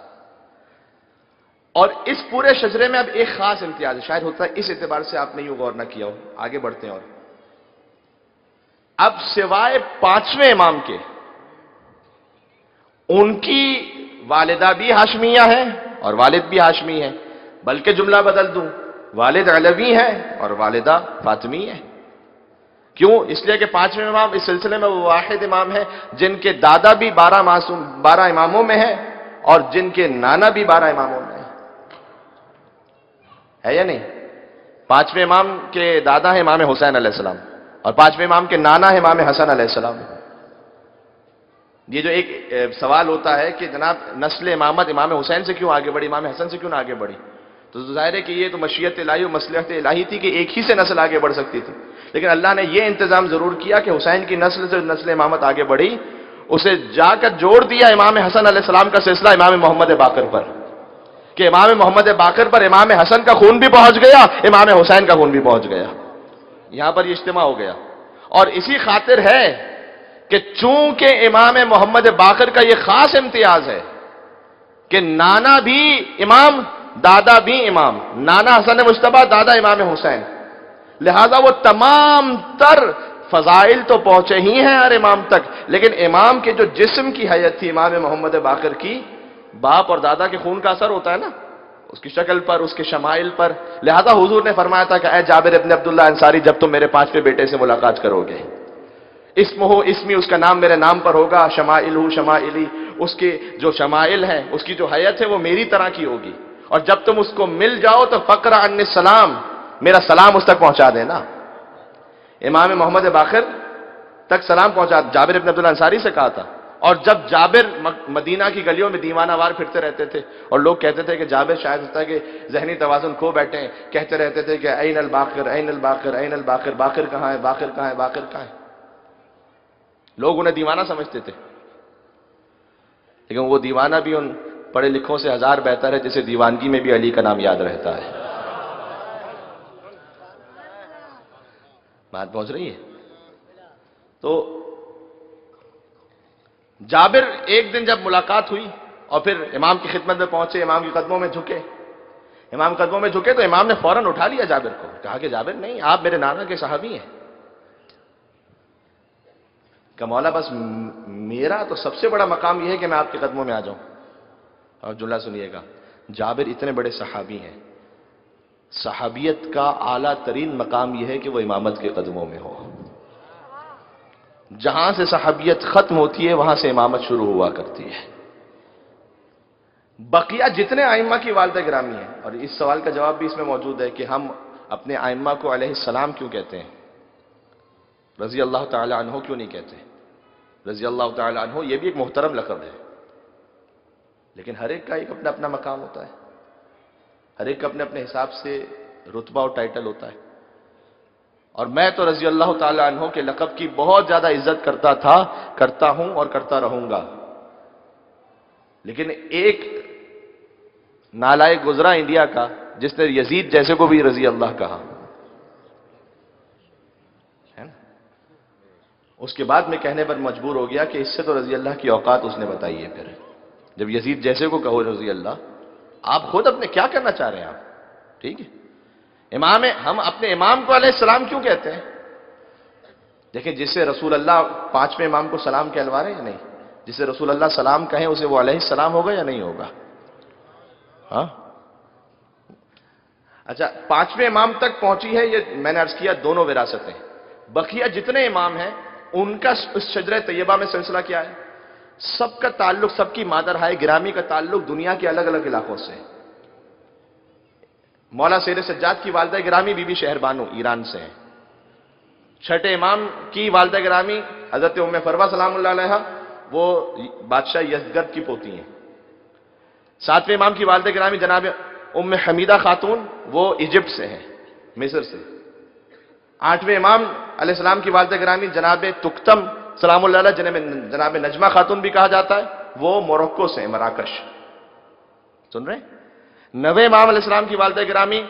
اور اس پورے شجرے میں اب ایک خاص امتیاز ہے، شاید ہوتا ہے اس اعتبار سے آپ نے یوں غور نہ کیا ہو. آگے بڑھتے ہیں. اور اب سوائے پانچویں امام کے ان کی والدہ بھی ہاشمیہ ہیں اور والد بھی ہاشمی ہیں. بلکہ جملہ بدل دوں، والد علوی ہیں اور والدہ فاطمی ہے. کیوں؟ اس لیے کہ پانچویں امام اس سلسلے میں وہ واحد امام ہے جن کے دادا بھی 12 اماموں میں ہیں اور جن کے نانا بھی 12 اماموں میں ہے یا نہیں؟ پانچویں امام کے دادا ہیں امام حسین علیہ السلام اور پانچویں امام کے نانا ہے امام حسن علیہ السلام. یہ جو ایک سوال ہوتا ہے کہ جناب نسل امامت امام حسین سے کیوں آگے بڑھی، امام حسن سے کیوں نہ آگے بڑھی؟ تو ظاہر ہے کہ یہ تو مشیت الہی و مصلحت الہی تھی کہ ایک ہی سے نسل آگے بڑھ سکتی تھی. لیکن اللہ نے یہ انتظام ضرور کیا کہ حسین کی نسل سے نسل امامت آگے بڑھی، اسے جا کر جوڑ دیا امام حسن علیہ السلام کا سلسلہ امام محمد باقر پر، کہ امام محمد باقر پر امام حسن کا خون بھی پہنچ گیا، امام حسین کا خون بھی پہنچ گیا. یہاں پر یہ اجتماع ہو گیا. اور اسی خاطر ہے کہ چونکہ امام محمد باقر کا یہ خاص امتیاز ہے کہ نانا بھی امام دادا بھی امام، نانا حسن مجتبیٰ، دادا امام حسین، لہذا وہ تمام تر فضائل تو پہنچے ہی ہیں ہر امام تک، لیکن امام کے جو جسم کی حیت تھی امام محمد باقر کی، باپ اور دادا کے خون کا اثر ہوتا ہے نا اس کی شکل پر، اس کے شمائل پر. لہذا حضور نے فرمایا تھا کہ اے جابر ابن عبداللہ انصاری، جب تم میرے 5ویں بیٹے سے ملاقات کرو گے اسمہ اسمی، اس کا نام میرے نام پر ہوگا، شمائلہ شمائلی، اس کے جو شمائل ہیں، اس کی جو حیت ہے وہ میری طرح کی ہوگی، اور جب تم اس کو مل جاؤ تو فقرا عنی السلام، میرا سلام اس تک پہنچا دینا۔ امام محمد باقر تک سلام پہنچا، جابر ابن عبداللہ انصاری سے کہا تھا۔ اور جب جابر مدینہ کی گلیوں میں دیوانہ وار پھرتے رہتے تھے اور لوگ کہتے تھے کہ جابر شاید ہوتا ہے کہ ذہنی توازن کھو بیٹھے ہیں، کہتے رہتے تھے کہ این الباقر این الباقر این الباقر، باقر کہاں ہے، باقر کہاں ہے، باقر کہاں ہے، لوگ انہیں دیوانہ سمجھتے تھے، لیکن وہ دیوانہ بھی ان پڑھے لکھوں سے ہزار بہتر ہے جسے دیوانگی میں بھی علی کا نام یاد رہتا ہے۔ بات پہنچ رہی ہے؟ تو جابر ایک دن جب ملاقات ہوئی اور پھر امام کی خدمت میں پہنچے، امام کے قدموں میں جھکے، امام قدموں میں جھکے تو امام نے فوراً اٹھا لیا جابر کو، کہا کہ جابر نہیں، آپ میرے نانا کے صحابی ہیں۔ کہ مولا بس میرا تو سب سے بڑا مقام یہ ہے کہ میں آپ کے قدموں میں آ جاؤں۔ اور جملہ سنیے گا، جابر اتنے بڑے صحابی ہیں، صحابیت کا اعلیٰ ترین مقام یہ ہے کہ وہ امامت کے قدموں میں ہو۔ جہاں سے صحابیت ختم ہوتی ہے وہاں سے امامت شروع ہوا کرتی ہے۔ بقیہ جتنے ائمہ کی والدہ گرامی ہیں، اور اس سوال کا جواب بھی اس میں موجود ہے کہ ہم اپنے ائمہ کو علیہ السلام کیوں کہتے ہیں، رضی اللہ تعالی عنہ کیوں نہیں کہتے؟ رضی اللہ تعالی عنہ یہ بھی ایک محترم لقب ہے، لیکن ہر ایک کا ایک اپنا اپنا مقام ہوتا ہے، ہر ایک کا اپنے اپنے حساب سے رتبہ اور ٹائٹل ہوتا ہے۔ اور میں تو رضی اللہ تعالی عنہ کے لقب کی بہت زیادہ عزت کرتا تھا، کرتا ہوں اور کرتا رہوں گا، لیکن ایک نالائق گزرا انڈیا کا جس نے یزید جیسے کو بھی رضی اللہ کہا ہے نا؟ اس کے بعد میں کہنے پر مجبور ہو گیا کہ اس سے تو رضی اللہ کی اوقات اس نے بتائی ہے۔ پھر جب یزید جیسے کو کہو رضی اللہ، آپ خود اپنے کیا کرنا چاہ رہے ہیں آپ؟ ٹھیک ہے، امام، ہم اپنے امام کو علیہ السلام کیوں کہتے ہیں؟ دیکھیں، جس سے رسول اللہ پانچویں امام کو سلام کہلوا رہے ہیں یا نہیں؟ جسے رسول اللہ سلام کہیں اسے وہ علیہ السلام ہوگا یا نہیں ہوگا؟ ہاں اچھا، پانچویں امام تک پہنچی ہے، یہ میں نے عرض کیا دونوں وراثتیں۔ بقیہ جتنے امام ہیں ان کا اس شجرہ طیبہ میں سلسلہ کیا ہے؟ سب کا تعلق، سب کی مادرہائے گرامی کا تعلق دنیا کے الگ الگ علاقوں سے۔ مولا سیر سجاد کی والدہ گرامی بی بی شہر بانو ایران سے ہیں۔ چھٹے امام کی والدہ گرامی حضرت ام فروہ سلام اللہ علیہ، وہ بادشاہ یزدگرد کی پوتی ہیں۔ ساتویں امام کی والدہ گرامی جناب ام حمیدہ خاتون، وہ ایجپٹ سے ہیں، مصر سے۔ آٹھویں امام علیہ السلام کی والدہ گرامی جناب تکتم سلام اللہ علیہ، جناب نجمہ خاتون بھی کہا جاتا ہے، وہ موروکو سے ہیں، مراکش۔ سن رہے ہیں؟ نویں امام علیہ السلام کی والدہ گرامی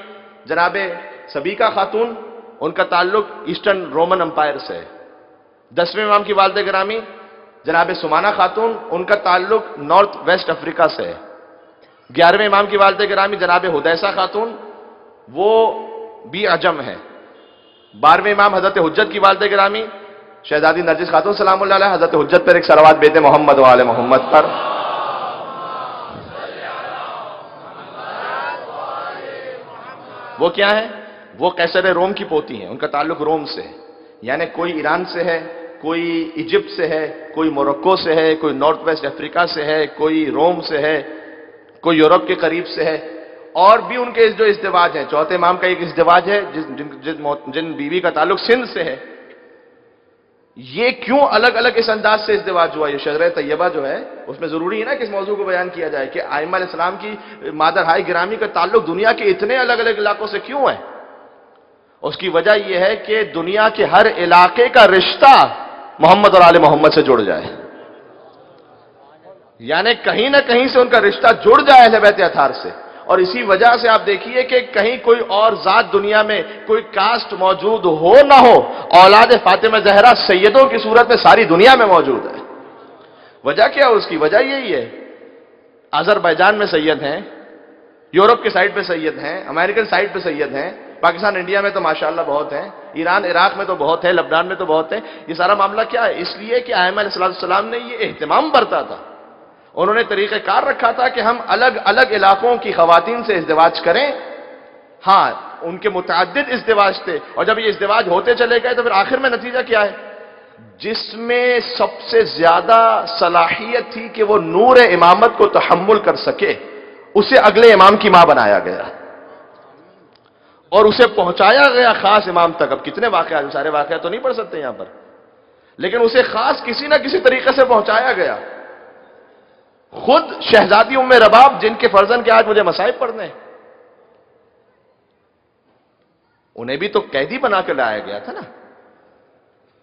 جناب سبیکہ خاتون، ان کا تعلق ایسٹرن رومن امپائر سے ہے۔ 10ویں امام کی والدہ گرامی جناب سمانہ خاتون، ان کا تعلق نارتھ ویسٹ افریقہ سے ہے۔ 11ویں امام کی والدہ گرامی جناب حدیثہ خاتون، وہ بھی عجم ہے۔ 12ویں امام حضرت حجت کی والدہ گرامی شہزادی نرجس خاتون سلام اللہ علیہ، حضرت حجت پر ایک صلوات بیتے محمد و آل محمد پر۔ وہ کیا ہے؟ وہ قیصر روم کی پوتی ہیں، ان کا تعلق روم سے ہے، یعنی کوئی ایران سے ہے، کوئی ایجپٹ سے ہے، کوئی موروکو سے ہے، کوئی نارتھ ویسٹ افریقہ سے ہے، کوئی روم سے ہے، کوئی یورپ کے قریب سے ہے۔ اور بھی ان کے جو ازدواج ہیں، چوتھے امام کا ایک ازدواج ہے جن بیوی کا تعلق سندھ سے ہے۔ یہ کیوں الگ الگ اس انداز سے ازدواج ہوا؟ یہ شجرہ طیبہ جو ہے اس میں ضروری ہے نا کہ اس موضوع کو بیان کیا جائے کہ ائمہ علیہ السلام کی مادرہائے گرامی کا تعلق دنیا کے اتنے الگ الگ علاقوں سے کیوں ہے؟ اس کی وجہ یہ ہے کہ دنیا کے ہر علاقے کا رشتہ محمد اور آل محمد سے جڑ جائے، یعنی کہیں نہ کہیں سے ان کا رشتہ جڑ جائے اہل بیت اطہار سے۔ اور اسی وجہ سے آپ دیکھیے کہ کہیں کوئی اور ذات دنیا میں کوئی کاسٹ موجود ہو نہ ہو، اولاد فاطمہ زہرا سیدوں کی صورت میں ساری دنیا میں موجود ہے۔ وجہ کیا ہے؟ اس کی وجہ یہی ہے، آذربائیجان میں سید ہیں، یورپ کے سائڈ پہ سید ہیں، امریکن سائڈ پہ سید ہیں، پاکستان انڈیا میں تو ماشاءاللہ بہت ہیں، ایران عراق میں تو بہت ہے، لبنان میں تو بہت ہیں۔ یہ سارا معاملہ کیا ہے؟ اس لیے کہ ائمہ علیہ السلام نے یہ اہتمام برتا تھا، انہوں نے طریقہ کار رکھا تھا کہ ہم الگ الگ علاقوں کی خواتین سے ازدواج کریں۔ ہاں، ان کے متعدد ازدواج تھے، اور جب یہ ازدواج ہوتے چلے گئے تو پھر آخر میں نتیجہ کیا ہے؟ جس میں سب سے زیادہ صلاحیت تھی کہ وہ نور امامت کو تحمل کر سکے، اسے اگلے امام کی ماں بنایا گیا اور اسے پہنچایا گیا خاص امام تک. اب کتنے واقعات، سارے واقعات تو نہیں پڑھ سکتے یہاں پر، لیکن اسے خاص کسی نہ کسی طریقے سے پہنچایا گیا. خود شہزادی ام رباب، جن کے فرزند کے آج مجھے مصائب پڑھنے ہیں، انہیں بھی تو قیدی بنا کے لایا گیا تھا نا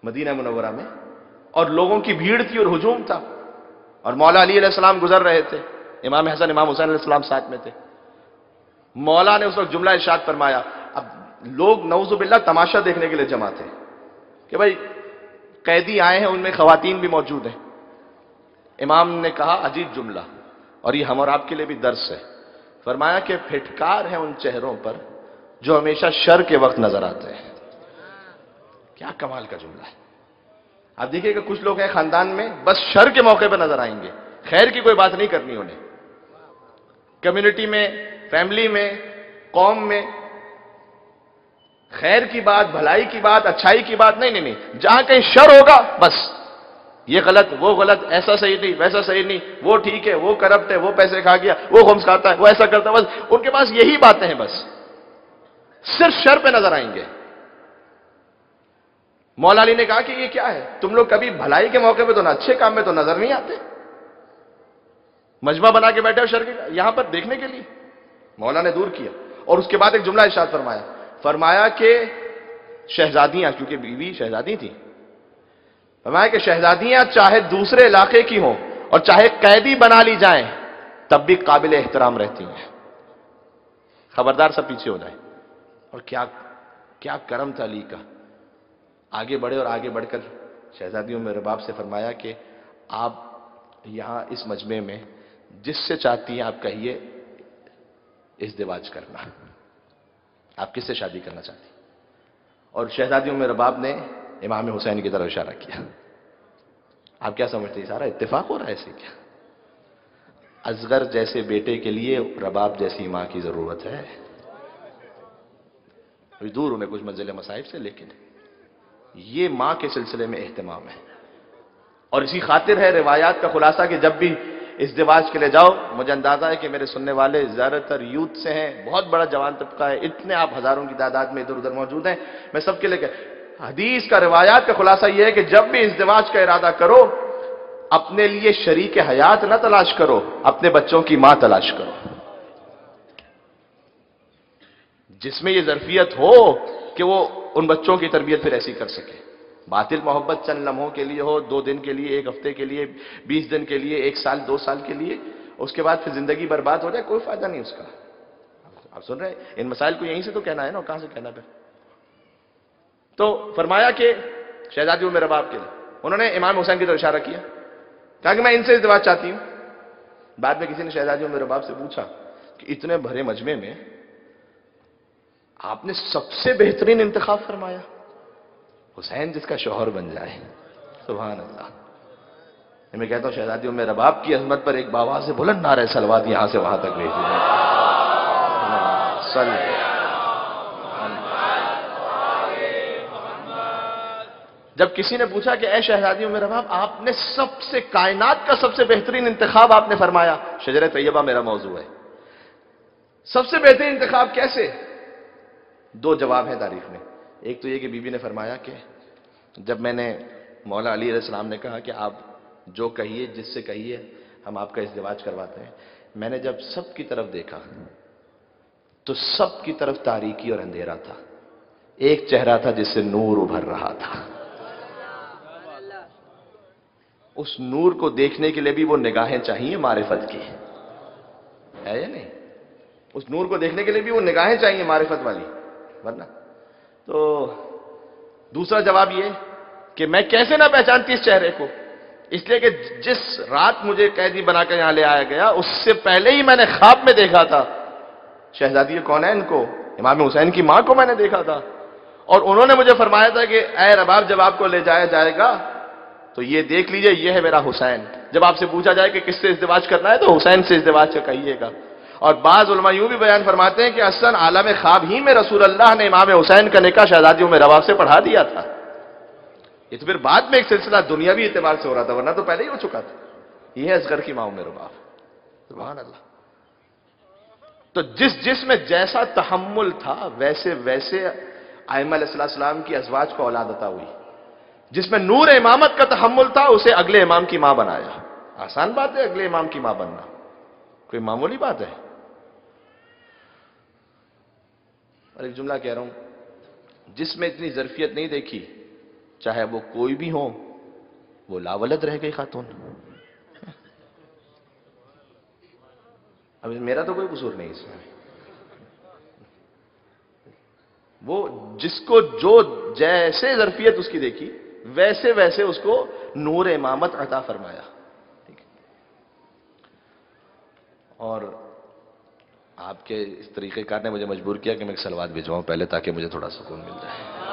مدینہ منورہ میں، اور لوگوں کی بھیڑ تھی اور ہجوم تھا، اور مولا علی علیہ السلام گزر رہے تھے، امام حسن امام حسین علیہ السلام ساتھ میں تھے. مولا نے اس وقت جملہ ارشاد فرمایا. اب لوگ نعوذ باللہ تماشا دیکھنے کے لیے جمع تھے کہ بھائی قیدی آئے ہیں، ان میں خواتین بھی موجود ہیں. امام نے کہا عجیب جملہ، اور یہ ہم اور آپ کے لیے بھی درس ہے. فرمایا کہ پھٹکار ہیں ان چہروں پر جو ہمیشہ شر کے وقت نظر آتے ہیں. کیا کمال کا جملہ ہے. آپ دیکھیے کہ کچھ لوگ ہیں خاندان میں بس شر کے موقع پہ نظر آئیں گے، خیر کی کوئی بات نہیں کرنی انہیں. کمیونٹی میں، فیملی میں، قوم میں خیر کی بات، بھلائی کی بات، اچھائی کی بات نہیں. جہاں کہیں شر ہوگا بس یہ غلط، وہ غلط، ایسا صحیح نہیں، ویسا صحیح نہیں، وہ ٹھیک ہے، وہ کرپٹ ہے، وہ پیسے کھا گیا، وہ خمس کھاتا ہے، وہ ایسا کرتا ہے. بس ان کے پاس یہی باتیں ہیں، بس صرف شر پہ نظر آئیں گے. مولا علی نے کہا کہ یہ کیا ہے، تم لوگ کبھی بھلائی کے موقع پہ تو نہ اچھے کام میں تو نظر نہیں آتے، مجمع بنا کے بیٹھے ہو شر کے یہاں پر دیکھنے کے لیے. مولا نے دور کیا اور اس کے بعد ایک جملہ ارشاد فرمایا کہ شہزادیاں، کیونکہ بیوی شہزادی تھی، فرمایا کہ شہزادیاں چاہے دوسرے علاقے کی ہوں اور چاہے قیدی بنا لی جائیں تب بھی قابل احترام رہتی ہیں. خبردار سب پیچھے ہو جائیں. اور کیا کرم تھا علی کا. آگے بڑھے اور آگے بڑھ کر شہزادیوں میں رباب سے فرمایا کہ آپ یہاں اس مجمع میں جس سے چاہتی ہیں آپ کہیے ازدواج کرنا، آپ کس سے شادی کرنا چاہتی ہیں. اور شہزادیوں میں رباب نے امام حسین کی طرف اشارہ کیا. آپ کیا سمجھتے ہیں، سارا اتفاق ہو رہا ہے ایسے کیا؟ اصغر جیسے بیٹے کے لیے رباب جیسی ماں کی ضرورت ہے. دور انہیں کچھ منزل مصائب سے، لیکن یہ ماں کے سلسلے میں اہتمام ہے. اور اسی خاطر ہے روایات کا خلاصہ کہ جب بھی ازدواج کے لے جاؤ، مجھے اندازہ ہے کہ میرے سننے والے زیادہ تر یوتھ سے ہیں، بہت بڑا جوان طبقہ ہے، اتنے آپ ہزاروں کی تعداد میں ادھر ادھر موجود ہیں. میں سب کے لے کے حدیث کا، روایات کا خلاصہ یہ ہے کہ جب بھی ازدواج کا ارادہ کرو، اپنے لیے شریک حیات نہ تلاش کرو، اپنے بچوں کی ماں تلاش کرو جس میں یہ ظرفیت ہو کہ وہ ان بچوں کی تربیت پھر ایسی کر سکے. باطل محبت چند لمحوں کے لیے ہو، 2 دن کے لیے، 1 ہفتے کے لیے، 20 دن کے لیے، 1 سال 2 سال کے لیے، اس کے بعد پھر زندگی برباد ہو جائے، کوئی فائدہ نہیں اس کا. آپ سن رہے ہیں ان مسائل کو یہیں سے تو کہنا ہے نا، کہاں سے کہنا پھر. تو فرمایا کہ شہزادیوں میں رباب کے لیے انہوں نے امام حسین کی طرف اشارہ کیا، کہا کہ میں ان سے ازدواج چاہتی ہوں. بعد میں کسی نے شہزادیوں میں رباب سے پوچھا کہ اتنے بھرے مجمع میں آپ نے سب سے بہترین انتخاب فرمایا، حسین جس کا شوہر بن جائے. سبحان اللہ. میں کہتا ہوں شہزادیوں میں رباب کی عظمت پر ایک باواز سے بلند نعرہ صلوات یہاں سے وہاں تک بھیج دیجیے. جب کسی نے پوچھا کہ اے شہزادیوں میں رباب، آپ نے سب سے، کائنات کا سب سے بہترین انتخاب آپ نے فرمایا، شجر طیبہ میرا موضوع ہے، سب سے بہترین انتخاب کیسے؟ 2 جواب ہیں تعریف میں. ایک تو یہ کہ بی بی نے فرمایا کہ جب میں نے، مولا علی علیہ السلام نے کہا کہ آپ جو کہیے، جس سے کہیے ہم آپ کا ازدواج کرواتے ہیں، میں نے جب سب کی طرف دیکھا تو سب کی طرف تاریکی اور اندھیرا تھا، ایک چہرہ تھا جس سے نور ابھر رہا تھا. اس نور کو دیکھنے کے لیے بھی وہ نگاہیں چاہیے معرفت کی، ہے یا نہیں؟ اس نور کو دیکھنے کے لیے بھی وہ نگاہیں چاہیے معرفت والی، ورنہ. تو دوسرا جواب یہ کہ میں کیسے نہ پہچانتی اس چہرے کو، اس لیے کہ جس رات مجھے قیدی بنا کر یہاں لے آیا گیا، اس سے پہلے ہی میں نے خواب میں دیکھا تھا شہزادی کون ہے، ان کو، امام حسین کی ماں کو میں نے دیکھا تھا، اور انہوں نے مجھے فرمایا تھا کہ اے رباب جب آپ کو لے جایا جائے گا تو یہ دیکھ لیجئے یہ ہے میرا حسین. جب آپ سے پوچھا جائے کہ کس سے ازدواج کرنا ہے تو حسین سے ازدواج کا کہیے گا. اور بعض علماء یوں بھی بیان فرماتے ہیں کہ اصلاً عالم خواب ہی میں رسول اللہ نے امام حسین کا نکاح شہزادیوں میں رباب سے پڑھا دیا تھا. یہ تو پھر بعد میں ایک سلسلہ دنیاوی اعتبار سے ہو رہا تھا، ورنہ تو پہلے ہی ہو چکا تھا. یہ ہے اصغر کی ماں ام رباب. سبحان اللہ. تو جس میں جیسا تحمل تھا ویسے ائمہ علیہ السلام کی ازواج کو اولاد عطا ہوئی. جس میں نور امامت کا تحمل تھا اسے اگلے امام کی ماں بنایا. آسان بات ہے اگلے امام کی ماں بننا، کوئی معمولی بات ہے. اور ایک جملہ کہہ رہا ہوں، جس میں اتنی ظرفیت نہیں دیکھی چاہے وہ کوئی بھی ہو وہ لاولد رہ گئی خاتون. اب میرا تو کوئی قصور نہیں اس میں. وہ جس کو جو جیسے ظرفیت اس کی دیکھی ویسے اس کو نور امامت عطا فرمایا. ٹھیک ہے. اور آپ کے اس طریقہ کار نے مجھے مجبور کیا کہ میں ایک سلوات بھیجواؤں پہلے تاکہ مجھے تھوڑا سکون مل جائے.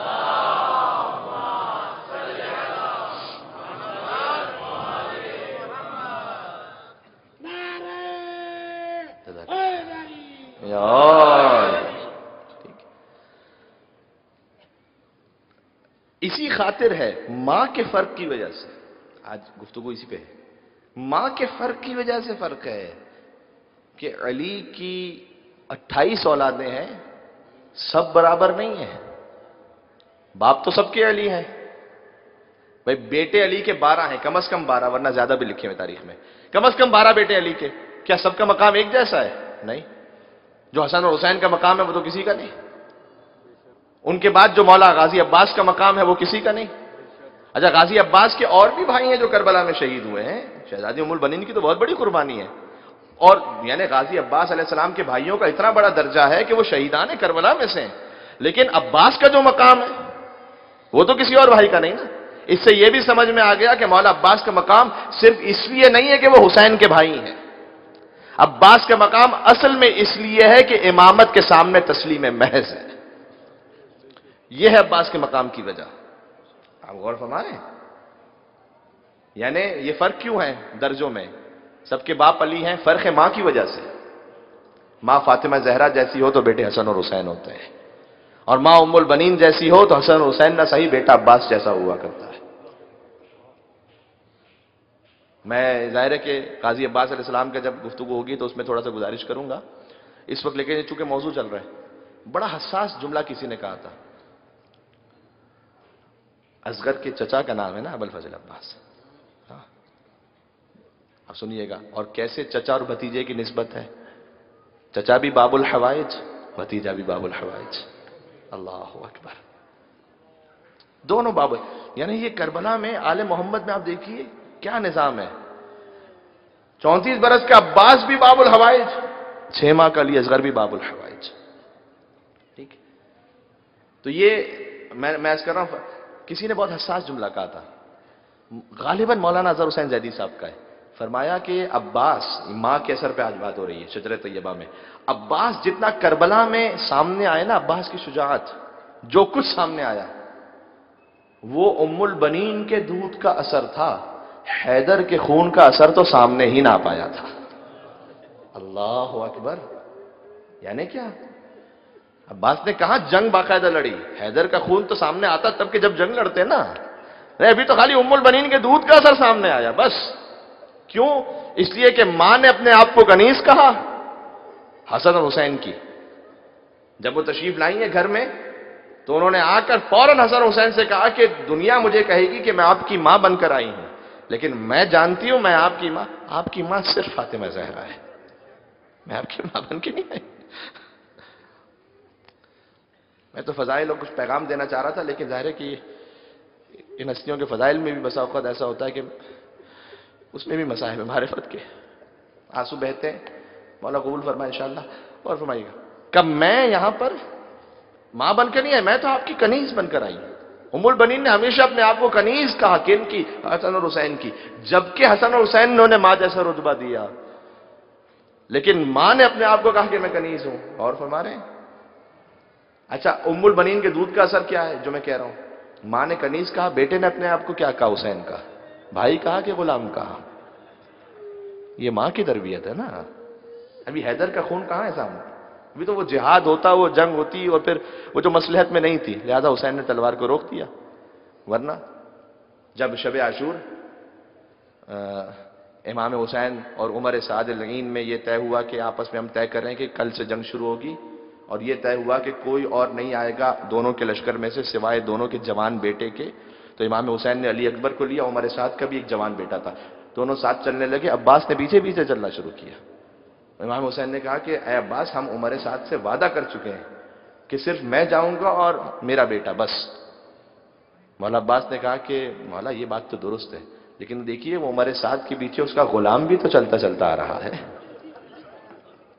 اسی خاطر ہے ماں کے فرق کی وجہ سے آج گفتگو اسی پہ ہے. ماں کے فرق کی وجہ سے فرق ہے کہ علی کی 28 اولادیں ہیں، سب برابر نہیں ہیں. باپ تو سب کے علی ہیں بھائی، بیٹے علی کے 12 ہیں، کم از کم 12، ورنہ زیادہ بھی لکھے ہوئے تاریخ میں. کم از کم 12 بیٹے علی کے. کیا سب کا مقام ایک جیسا ہے؟ نہیں. جو حسن اور حسین کا مقام ہے وہ تو کسی کا نہیں. ان کے بعد جو مولا غازی عباس کا مقام ہے وہ کسی کا نہیں. اچھا، غازی عباس کے اور بھی بھائی ہیں جو کربلا میں شہید ہوئے ہیں. شہزادی ام البنین کی تو بہت بڑی قربانی ہے. اور یعنی غازی عباس علیہ السلام کے بھائیوں کا اتنا بڑا درجہ ہے کہ وہ شہیدان کربلا میں سے ہیں. لیکن عباس کا جو مقام ہے وہ تو کسی اور بھائی کا نہیں نا. اس سے یہ بھی سمجھ میں آ گیا کہ مولا عباس کا مقام صرف اس لیے نہیں ہے کہ وہ حسین کے بھائی ہیں. عباس کا مقام اصل میں اس لیے ہے کہ امامت کے سامنے تسلیم محض ہے. یہ ہے عباس کے مقام کی وجہ. آپ غور فرما رہے ہیں؟ یعنی یہ فرق کیوں ہے درجوں میں؟ سب کے باپ علی ہیں، فرق ہے ماں کی وجہ سے. ماں فاطمہ زہرا جیسی ہو تو بیٹے حسن اور حسین ہوتے ہیں، اور ماں ام البنین جیسی ہو تو حسن اور حسین نہ صحیح بیٹا عباس جیسا ہوا کرتا ہے. میں ظاہر ہے کہ قاضی عباس علیہ السلام کا جب گفتگو ہوگی تو اس میں تھوڑا سا گزارش کروں گا اس وقت، لیکن چونکہ موضوع چل رہا ہے. بڑا حساس جملہ کسی نے کہا تھا. اصغر کے چچا کا نام ہے نا ابو الفضل عباس. اب سنیے گا، اور کیسے چچا اور بھتیجے کی نسبت ہے. چچا بھی باب الحوائج، بھتیجا بھی باب الحوائج. اللہ اکبر. دونوں باب. یعنی یہ کربلا میں آل محمد میں آپ دیکھیے کیا نظام ہے. 34 برس کا عباس بھی باب الحوائج، 6 ماہ کا علی اصغر بھی باب الحوائج. ٹھیک. تو یہ میں عرض کر رہا ہوں، کسی نے بہت حساس جملہ کہا تھا، غالباً مولانا اظہر حسین زیدی صاحب کا ہے. فرمایا کہ عباس، ماں کے اثر پہ آج بات ہو رہی ہے شجرہ طیبہ میں، عباس جتنا کربلا میں سامنے آئے نا، عباس کی شجاعت جو کچھ سامنے آیا وہ ام البنین کے دودھ کا اثر تھا. حیدر کے خون کا اثر تو سامنے ہی نہ آ پایا تھا. اللہ اکبر. یعنی کیا؟ عباس نے کہا جنگ باقاعدہ لڑی. حیدر کا خون تو سامنے آتا تب کہ جب جنگ لڑتے نا. ابھی تو خالی ام البنین کے دودھ کا اثر سامنے آیا بس. کیوں؟ اس لیے کہ ماں نے اپنے آپ کو کنیز کہا حسن اور حسین کی. جب وہ تشریف لائیں گے گھر میں تو انہوں نے آ کر فوراً حسن حسین سے کہا کہ دنیا مجھے کہے گی کہ میں آپ کی ماں بن کر آئی ہوں، لیکن میں جانتی ہوں میں آپ کی ماں صرف فاطمہ زہرا ہے، میں آپ کی ماں بن کے نہیں آئی. میں تو فضائل اور کچھ پیغام دینا چاہ رہا تھا، لیکن ظاہر ہے کہ ان ہستیوں کے فضائل میں بھی بسا اوقات ایسا ہوتا ہے کہ اس میں بھی مصاحب ہیں معرفت کے. آنسو بہتے ہیں. مولا قبول فرمائے انشاءاللہ. اور فرمائیے گا کہ میں یہاں پر ماں بن کر نہیں آئی، میں تو آپ کی کنیز بن کر آئی ہوں. ام البنین نے ہمیشہ اپنے آپ کو کنیز کہا. کن کی؟ حسن اور حسین کی. جبکہ حسن اور حسین انہوں نے ماں جیسا رتبہ دیا، لیکن ماں نے اپنے آپ کو کہا کہ میں کنیز ہوں. اور فرما رہے ہیں. اچھا، ام البنین کے دودھ کا اثر کیا ہے جو میں کہہ رہا ہوں؟ ماں نے کنیز کہا، بیٹے نے اپنے آپ کو کیا کہا؟ حسین کا. بھائی کہا کہ غلام کہا. یہ ماں کی تربیت ہے نا. ابھی حیدر کا خون کہاں ہے سامنے؟ ابھی تو وہ جہاد ہوتا، وہ جنگ ہوتی، اور پھر وہ جو مصلحت میں نہیں تھی، لہذا حسین نے تلوار کو روک دیا. ورنہ جب شب عاشور امام حسین اور عمر سعد العین میں یہ طے ہوا کہ آپس میں ہم طے کر رہے ہیں کہ کل سے جنگ شروع ہوگی، اور یہ طے ہوا کہ کوئی اور نہیں آئے گا دونوں کے لشکر میں سے سوائے دونوں کے جوان بیٹے کے، تو امام حسین نے علی اکبر کو لیا، عمر سعد کا بھی ایک جوان بیٹا تھا، دونوں ساتھ چلنے لگے، عباس نے پیچھے پیچھے چلنا شروع کیا۔ امام حسین نے کہا کہ اے عباس، ہم عمر سعد سے وعدہ کر چکے ہیں کہ صرف میں جاؤں گا اور میرا بیٹا بس۔ مولا عباس نے کہا کہ مولا یہ بات تو درست ہے، لیکن دیکھیے وہ عمر سعد کے پیچھے اس کا غلام بھی تو چلتا چلتا آ رہا ہے۔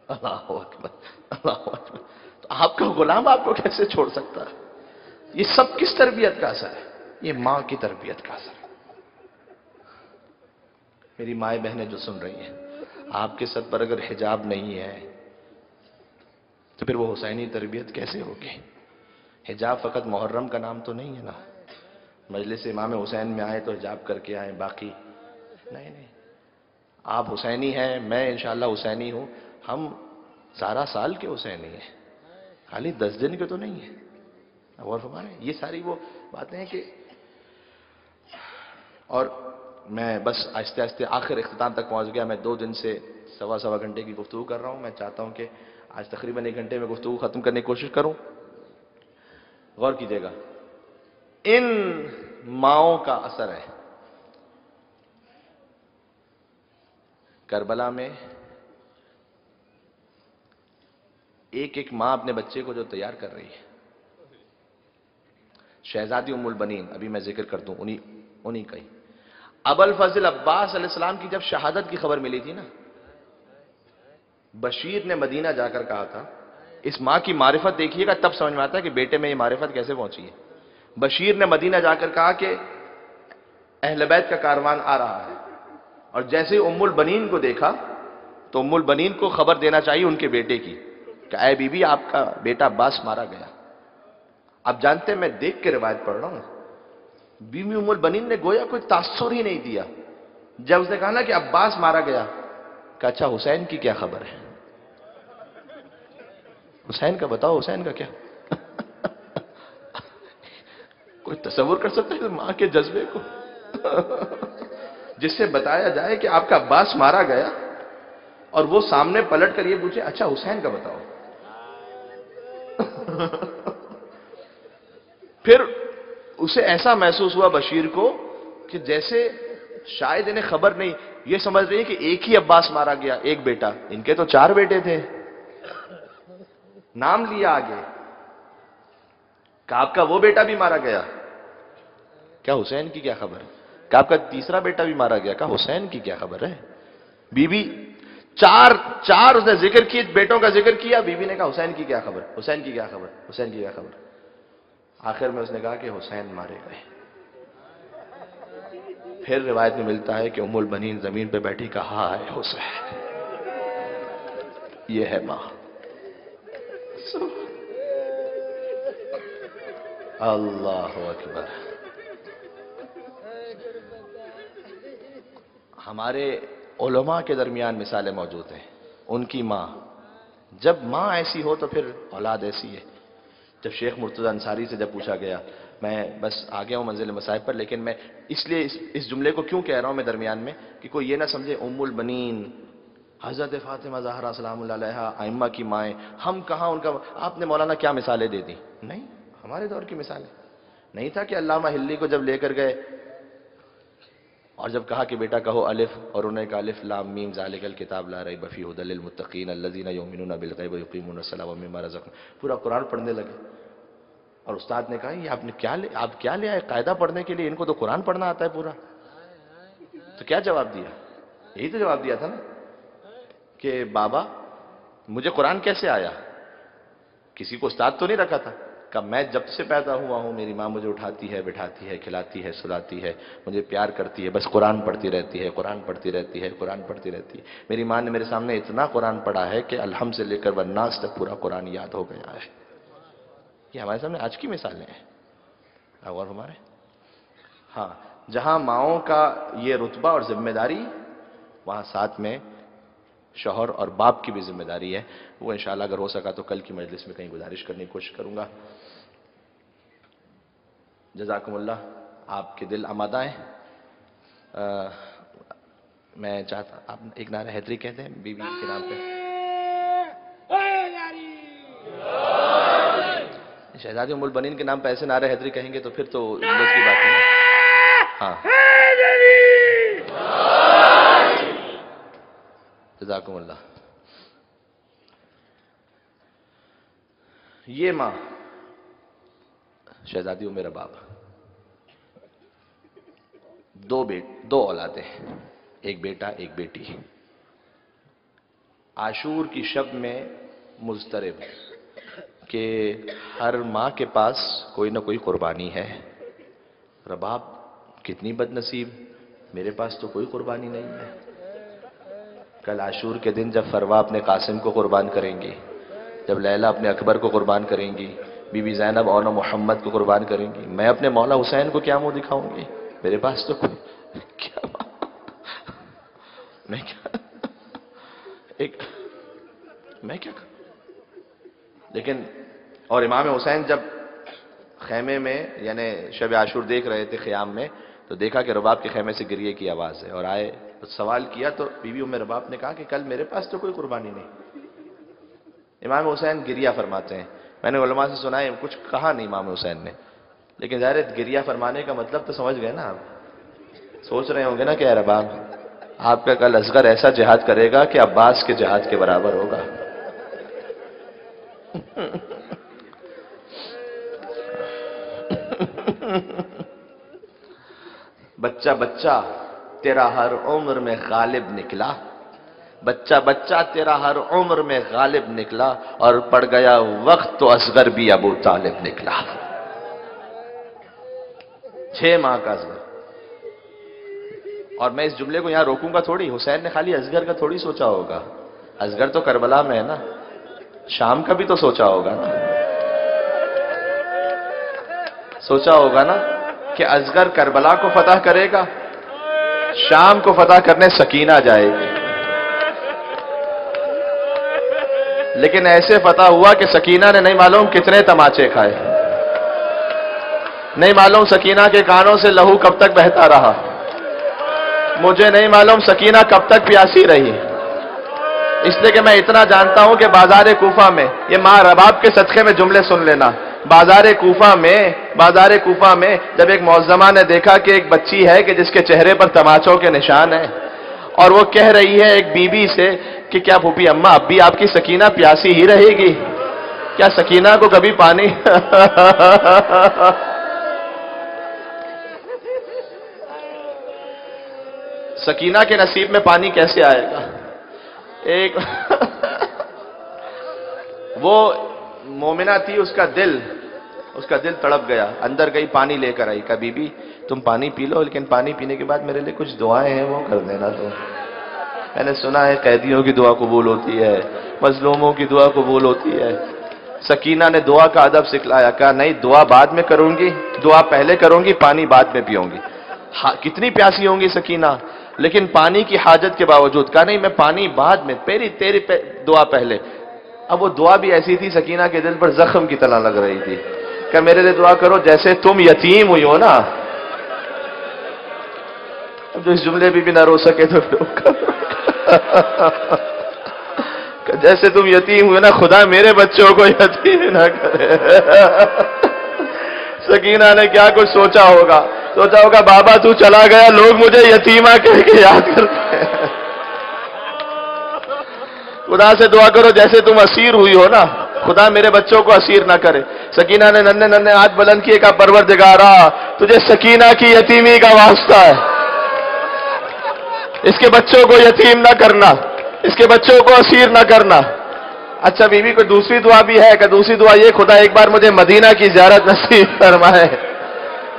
اللہ اکبر، اللہ اکبر، تو آپ کا غلام آپ کو کیسے چھوڑ سکتا ہے؟ یہ سب کس تربیت کا اثر ہے؟ یہ ماں کی تربیت کا اثر ہے۔ میری مائیں بہنیں جو سن رہی ہیں، آپ کے سر پر اگر حجاب نہیں ہے تو پھر وہ حسینی تربیت کیسے ہوگی؟ حجاب فقط محرم کا نام تو نہیں ہے نا، مجلس امام حسین میں آئے تو حجاب کر کے آئیں، باقی نہیں۔ آپ حسینی ہیں، میں انشاءاللہ حسینی ہوں، ہم سارا سال کے حسینی ہیں، خالی 10 دن کے تو نہیں ہیں۔ اور ہمارے یہ ساری وہ باتیں ہیں کہ، اور میں بس آہستہ آہستہ آخر اختتام تک پہنچ گیا۔ میں 2 دن سے سوا گھنٹے کی گفتگو کر رہا ہوں، میں چاہتا ہوں کہ آج تقریباً 1 گھنٹے میں گفتگو ختم کرنے کی کوشش کروں۔ غور کیجئے گا، ان ماؤں کا اثر ہے۔ کربلا میں ایک ماں اپنے بچے کو جو تیار کر رہی ہے، شہزادی ام البنین، ابھی میں ذکر کر دوں انہی کا ہی، ابوالفضل عباس علیہ السلام کی جب شہادت کی خبر ملی تھی نا، بشیر نے مدینہ جا کر کہا تھا، اس ماں کی معرفت دیکھیے گا تب سمجھ میں آتا ہے کہ بیٹے میں یہ معرفت کیسے پہنچی ہے۔ بشیر نے مدینہ جا کر کہا کہ اہل بیت کا کاروان آ رہا ہے، اور جیسے ام البنین کو دیکھا تو ام البنین کو خبر دینا چاہیے ان کے بیٹے کی کہ اے بی بی، آپ کا بیٹا عباس مارا گیا۔ اب جانتے ہیں، میں دیکھ کے روایت پڑھ رہا ہوں، بی بی ام البنین نے گویا کوئی تاثر ہی نہیں دیا جب اس نے کہا نا کہ عباس مارا گیا، کہ اچھا حسین کی کیا خبر ہے؟ حسین کا بتاؤ، حسین کا کیا؟ کوئی تصور کر سکتا ہے ماں کے جذبے کو؟ جس سے بتایا جائے کہ آپ کا عباس مارا گیا، اور وہ سامنے پلٹ کر یہ پوچھے اچھا حسین کا بتاؤ۔ پھر اسے ایسا محسوس ہوا بشیر کو کہ جیسے شاید انہیں خبر نہیں، یہ سمجھ رہی ہے کہ ایک ہی عباس مارا گیا، ایک بیٹا، ان کے تو 4 بیٹے تھے۔ نام لیا آگے کہ آپ کا وہ بیٹا بھی مارا گیا، کیا حسین کی کیا خبر ہے؟ کہ آپ کا تیسرا بیٹا بھی مارا گیا، کہا حسین کی کیا خبر ہے؟ بی بی چار اس نے ذکر کی، بیٹوں کا ذکر کیا، بی بی نے کہا حسین کی کیا خبر، حسین کی کیا خبر، حسین کی کیا خبر؟ آخر میں اس نے کہا کہ حسین مارے گئے۔ پھر روایت میں ملتا ہے کہ ام البنین زمین پہ بیٹھی، کہا ہے حسین، یہ ہے ماں۔ اللہ اکبر۔ ہمارے علماء کے درمیان مثالیں موجود ہیں، ان کی ماں، جب ماں ایسی ہو تو پھر اولاد ایسی ہے۔ جب شیخ مرتضی انصاری سے جب پوچھا گیا، میں بس آگیا ہوں منزل مصائب پر، لیکن میں اس لیے اس جملے کو کیوں کہہ رہا ہوں میں درمیان میں، کہ کوئی یہ نہ سمجھے ام البنین، حضرت فاطمہ زہرا سلام اللہ علیہا، ائمہ کی مائیں، ہم کہاں ان کا، آپ نے مولانا کیا مثالیں دے دی؟ نہیں، ہمارے دور کی مثالیں نہیں تھا کہ علامہ ہلی کو جب لے کر گئے اور جب کہا کہ بیٹا کہو الف، اور انہوں نے کہا الف لام میم ذالک الکتاب لا ریب فیہ ھدی للمتقین الذین یؤمنون بالغیب ویقیمون الصلاۃ ومما رزقناہم، پورا قرآن پڑھنے لگے، اور استاد نے کہا یہ آپ کیا لے آئے قاعدہ پڑھنے کے لیے، ان کو تو قرآن پڑھنا آتا ہے پورا۔ تو کیا جواب دیا؟ یہی تو جواب دیا تھا نا کہ بابا مجھے قرآن کیسے آیا؟ کسی کو استاد تو نہیں رکھا تھا، کہ میں جب سے پیدا ہوا ہوں میری ماں مجھے اٹھاتی ہے، بٹھاتی ہے، کھلاتی ہے، سلاتی ہے، مجھے پیار کرتی ہے، بس قرآن پڑھتی رہتی ہے، قرآن پڑھتی رہتی ہے، قرآن پڑھتی رہتی ہے۔ میری ماں نے میرے سامنے اتنا قرآن پڑھا ہے کہ الحمد سے لے کر والناس تک پورا قرآن یاد ہو گیا ہے۔ یہ ہمارے سامنے آج کی مثالیں ہیں، اور ہمارے ہاں جہاں ماؤں کا یہ رتبہ اور ذمہ داری، وہاں ساتھ میں شوہر اور باپ کی بھی ذمہ داری ہے۔ وہ انشاءاللہ اگر ہو سکا تو کل کی مجلس میں کہیں گزارش کرنے کی کوشش کروں گا۔ جزاکم اللہ۔ آپ کے دل آمادہ ہیں؟ میں چاہتا آپ ایک نعرہ حیدری کہتے ہیں بی بی کے نام پہ. شہزادی ام البنین کے نام پہ ایسے نعرہ حیدری کہیں گے تو پھر تو لوگ کی بات ہے. ہاں جزاکم اللہ. یہ ماں شہزادی ام رباب دو اولادیں، ایک بیٹا ایک بیٹی. عاشور کی شب میں مضطرب کہ ہر ماں کے پاس کوئی نہ کوئی قربانی ہے. رباب کتنی بد نصیب، میرے پاس تو کوئی قربانی نہیں ہے. کل عاشور کے دن جب فروا اپنے قاسم کو قربان کریں گی، جب لیلہ اپنے اکبر کو قربان کریں گی، بی بی زینب اور محمد کو قربان کریں گی، میں اپنے مولا حسین کو کیا منہ دکھاؤں گی؟ میرے پاس تو کیا میں کیا کروں؟ لیکن اور امام حسین جب خیمے میں یعنی شب عاشور دیکھ رہے تھے خیام میں، تو دیکھا کہ رباب کے خیمے سے گریے کی آواز ہے، اور آئے سوال کیا تو بی بی ام رباب نے کہا کہ کل میرے پاس تو کوئی قربانی نہیں. امام حسین گریہ فرماتے ہیں. میں نے علماء سے سنا ہے کچھ کہا نہیں امام حسین نے، لیکن ظاہر گریہ فرمانے کا مطلب تو سمجھ گئے نا آپ. سوچ رہے ہوں گے نا کہ اے رباب آپ کا کل اصغر ایسا جہاد کرے گا کہ عباس کے جہاد کے برابر ہوگا. بچہ بچہ تیرا ہر عمر میں غالب نکلا، بچہ بچہ تیرا ہر عمر میں غالب نکلا، اور پڑ گیا وقت تو اصغر بھی ابو طالب نکلا. 6 ماہ کا اصغر. اور میں اس جملے کو یہاں روکوں گا تھوڑی. حسین نے خالی اصغر کا تھوڑی سوچا ہوگا، اصغر تو کربلا میں ہے نا، شام کا بھی تو سوچا ہوگا نا. سوچا ہوگا نا کہ اصغر کربلا کو فتح کرے گا، شام کو فتح کرنے سکینہ جائے گی. لیکن ایسے فتح ہوا کہ سکینہ نے نہیں معلوم کتنے تماچے کھائے، نہیں معلوم سکینہ کے کانوں سے لہو کب تک بہتا رہا، مجھے نہیں معلوم سکینہ کب تک پیاسی رہی. اس لیے کہ میں اتنا جانتا ہوں کہ بازار کوفہ میں، یہ ماں رباب کے صدقے میں جملے سن لینا، بازار کوفہ میں جب ایک معظمہ نے دیکھا کہ ایک بچی ہے کہ جس کے چہرے پر تماچوں کے نشان ہیں، اور وہ کہہ رہی ہے ایک بی بی سے کہ کیا پھوپھی اماں اب بھی آپ کی سکینہ پیاسی ہی رہے گی؟ کیا سکینہ کو کبھی پانی سکینہ کے نصیب میں پانی کیسے آئے گا؟ ایک وہ مومنہ تھی، اس کا دل تڑپ گیا، اندر گئی پانی لے کر آئی. کہا بی بی تم پانی پی لو، لیکن پانی پینے کے بعد میرے لیے کچھ دعائیں ہیں وہ کر دینا. تو میں نے سنا ہے قیدیوں کی دعا قبول ہوتی ہے، مظلوموں کی دعا قبول ہوتی ہے. سکینہ نے دعا کا ادب سکھلایا. کہا نہیں، دعا بعد میں کروں گی، دعا پہلے کروں گی، پانی بعد میں پیوں گی. کتنی پیاسی ہوں گی سکینہ، لیکن پانی کی حاجت کے باوجود. کہا نہیں، میں پانی بعد میں، تیری دعا پہلے. اب وہ دعا بھی ایسی تھی سکینہ کے دل پر زخم کی طرح لگ رہی تھی. کہ میرے لیے دعا کرو جیسے تم یتیم ہوئی ہو نا. اب جو اس جملے بھی نہ رو سکے تو جیسے تم یتیم ہوئے نا، خدا میرے بچوں کو یتیم نہ کرے. سکینہ نے کیا کچھ سوچا ہوگا بابا تو چلا گیا، لوگ مجھے یتیمہ کہہ کے یاد کرتے ہیں. خدا سے دعا کرو جیسے تم اسیر ہوئی ہو نا، خدا میرے بچوں کو اسیر نہ کرے. سکینہ نے ننھے ہاتھ بلند کیے. کہا پروردگارا تجھے سکینہ کی یتیمی کا واسطہ ہے، اس کے بچوں کو یتیم نہ کرنا، اس کے بچوں کو اسیر نہ کرنا. اچھا بی بی کوئی دوسری دعا بھی ہے؟ کہ دوسری دعا یہ، خدا ایک بار مجھے مدینہ کی زیارت نصیب فرمائے.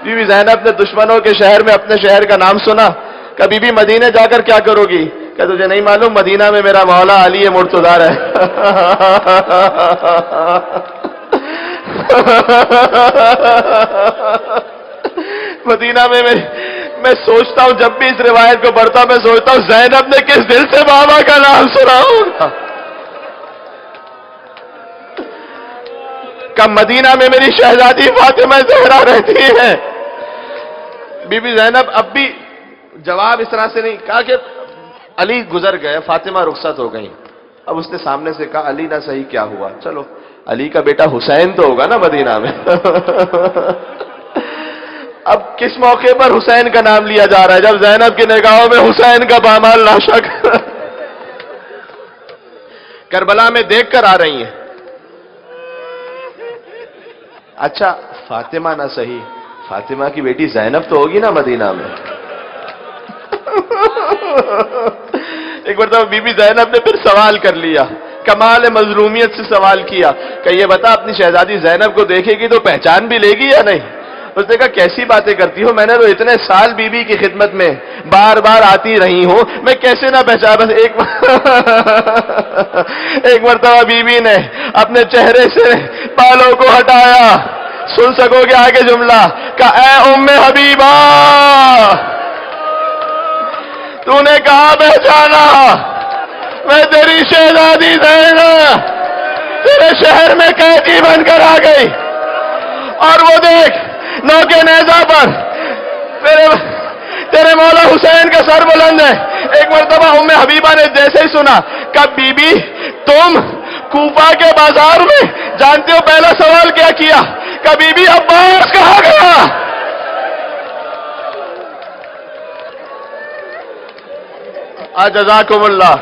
بی بی زینب نے دشمنوں کے شہر میں اپنے شہر کا نام سنا. کہ بی بی مدینہ جا کر کیا کرو گی؟ کہ تجھے نہیں معلوم مدینہ میں میرا مولا علی مرتضیٰ ہے. مدینہ میں سوچتا ہوں، جب بھی اس روایت کو پڑھتا ہوں میں سوچتا ہوں زینب نے کس دل سے بابا کا نام سنا ہوگا. کہ مدینہ میں میری شہزادی فاطمہ زہرا رہتی ہے. بی بی زینب اب بھی جواب اس طرح سے نہیں کہا کہ علی گزر گئے، فاطمہ رخصت ہو گئی. اب اس نے سامنے سے کہا علی نہ صحیح کیا ہوا، چلو علی کا بیٹا حسین تو ہوگا نا مدینہ میں. اب کس موقع پر حسین کا نام لیا جا رہا ہے؟ جب زینب کی نگاہوں میں حسین کا پامال لاشا کربلا میں دیکھ کر آ رہی ہیں. اچھا فاطمہ نہ صحیح، فاطمہ کی بیٹی زینب تو ہوگی نا مدینہ میں. ایک بار تو بی بی زینب نے پھر سوال کر لیا، کمال مظلومیت سے سوال کیا کہ یہ بتا اپنی شہزادی زینب کو دیکھے گی تو پہچان بھی لے گی یا نہیں؟ اس نے کہا کیسی باتیں کرتی ہو، میں نے تو اتنے سال بی بی کی خدمت میں بار بار آتی رہی ہوں، میں کیسے نہ پہچان. بس ایک مرتبہ بی بی نے اپنے چہرے سے بالوں کو ہٹایا، سن سکو گے آگے جملہ، کہ اے ام حبیبہ تو نے کہا پہچانا، میں تیری شہزادی زینب تیرے شہر میں قیدی بن کر آ گئی، اور وہ دیکھ نوکے نیزہ پر تیرے مولا حسین کا سر بلند ہے. ایک مرتبہ ام حبیبہ نے جیسے ہی سنا کہ بی بی تم کوفہ کے بازار میں جانتے ہو پہلا سوال کیا کیا؟ کہ بی بی عباس کہاں گیا؟ جزاکم اللہ.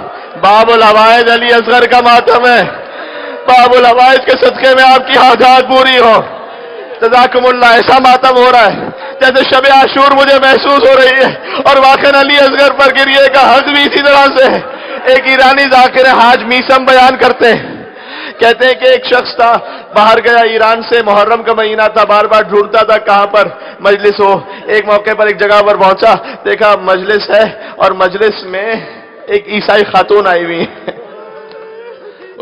باب الحوائج علی اصغر کا ماتم ہے، باب الحوائج کے صدقے میں آپ کی حاجات پوری ہو. جزاکم اللہ. ایسا ماتم ہو رہا ہے جیسے شب عاشور مجھے محسوس ہو رہی ہے، اور واقعا علی اصغر پر گریے کا حق بھی اسی طرح سے. ایک ایرانی ذاکر حاج میسم بیان کرتے ہیں، کہتے ہیں کہ ایک شخص تھا، باہر گیا ایران سے، محرم کا مہینہ تھا، بار بار ڈھونڈتا تھا کہاں پر مجلس ہو. ایک موقع پر ایک جگہ پر پہنچا، دیکھا مجلس ہے، اور مجلس میں ایک عیسائی خاتون آئی ہوئی ہے.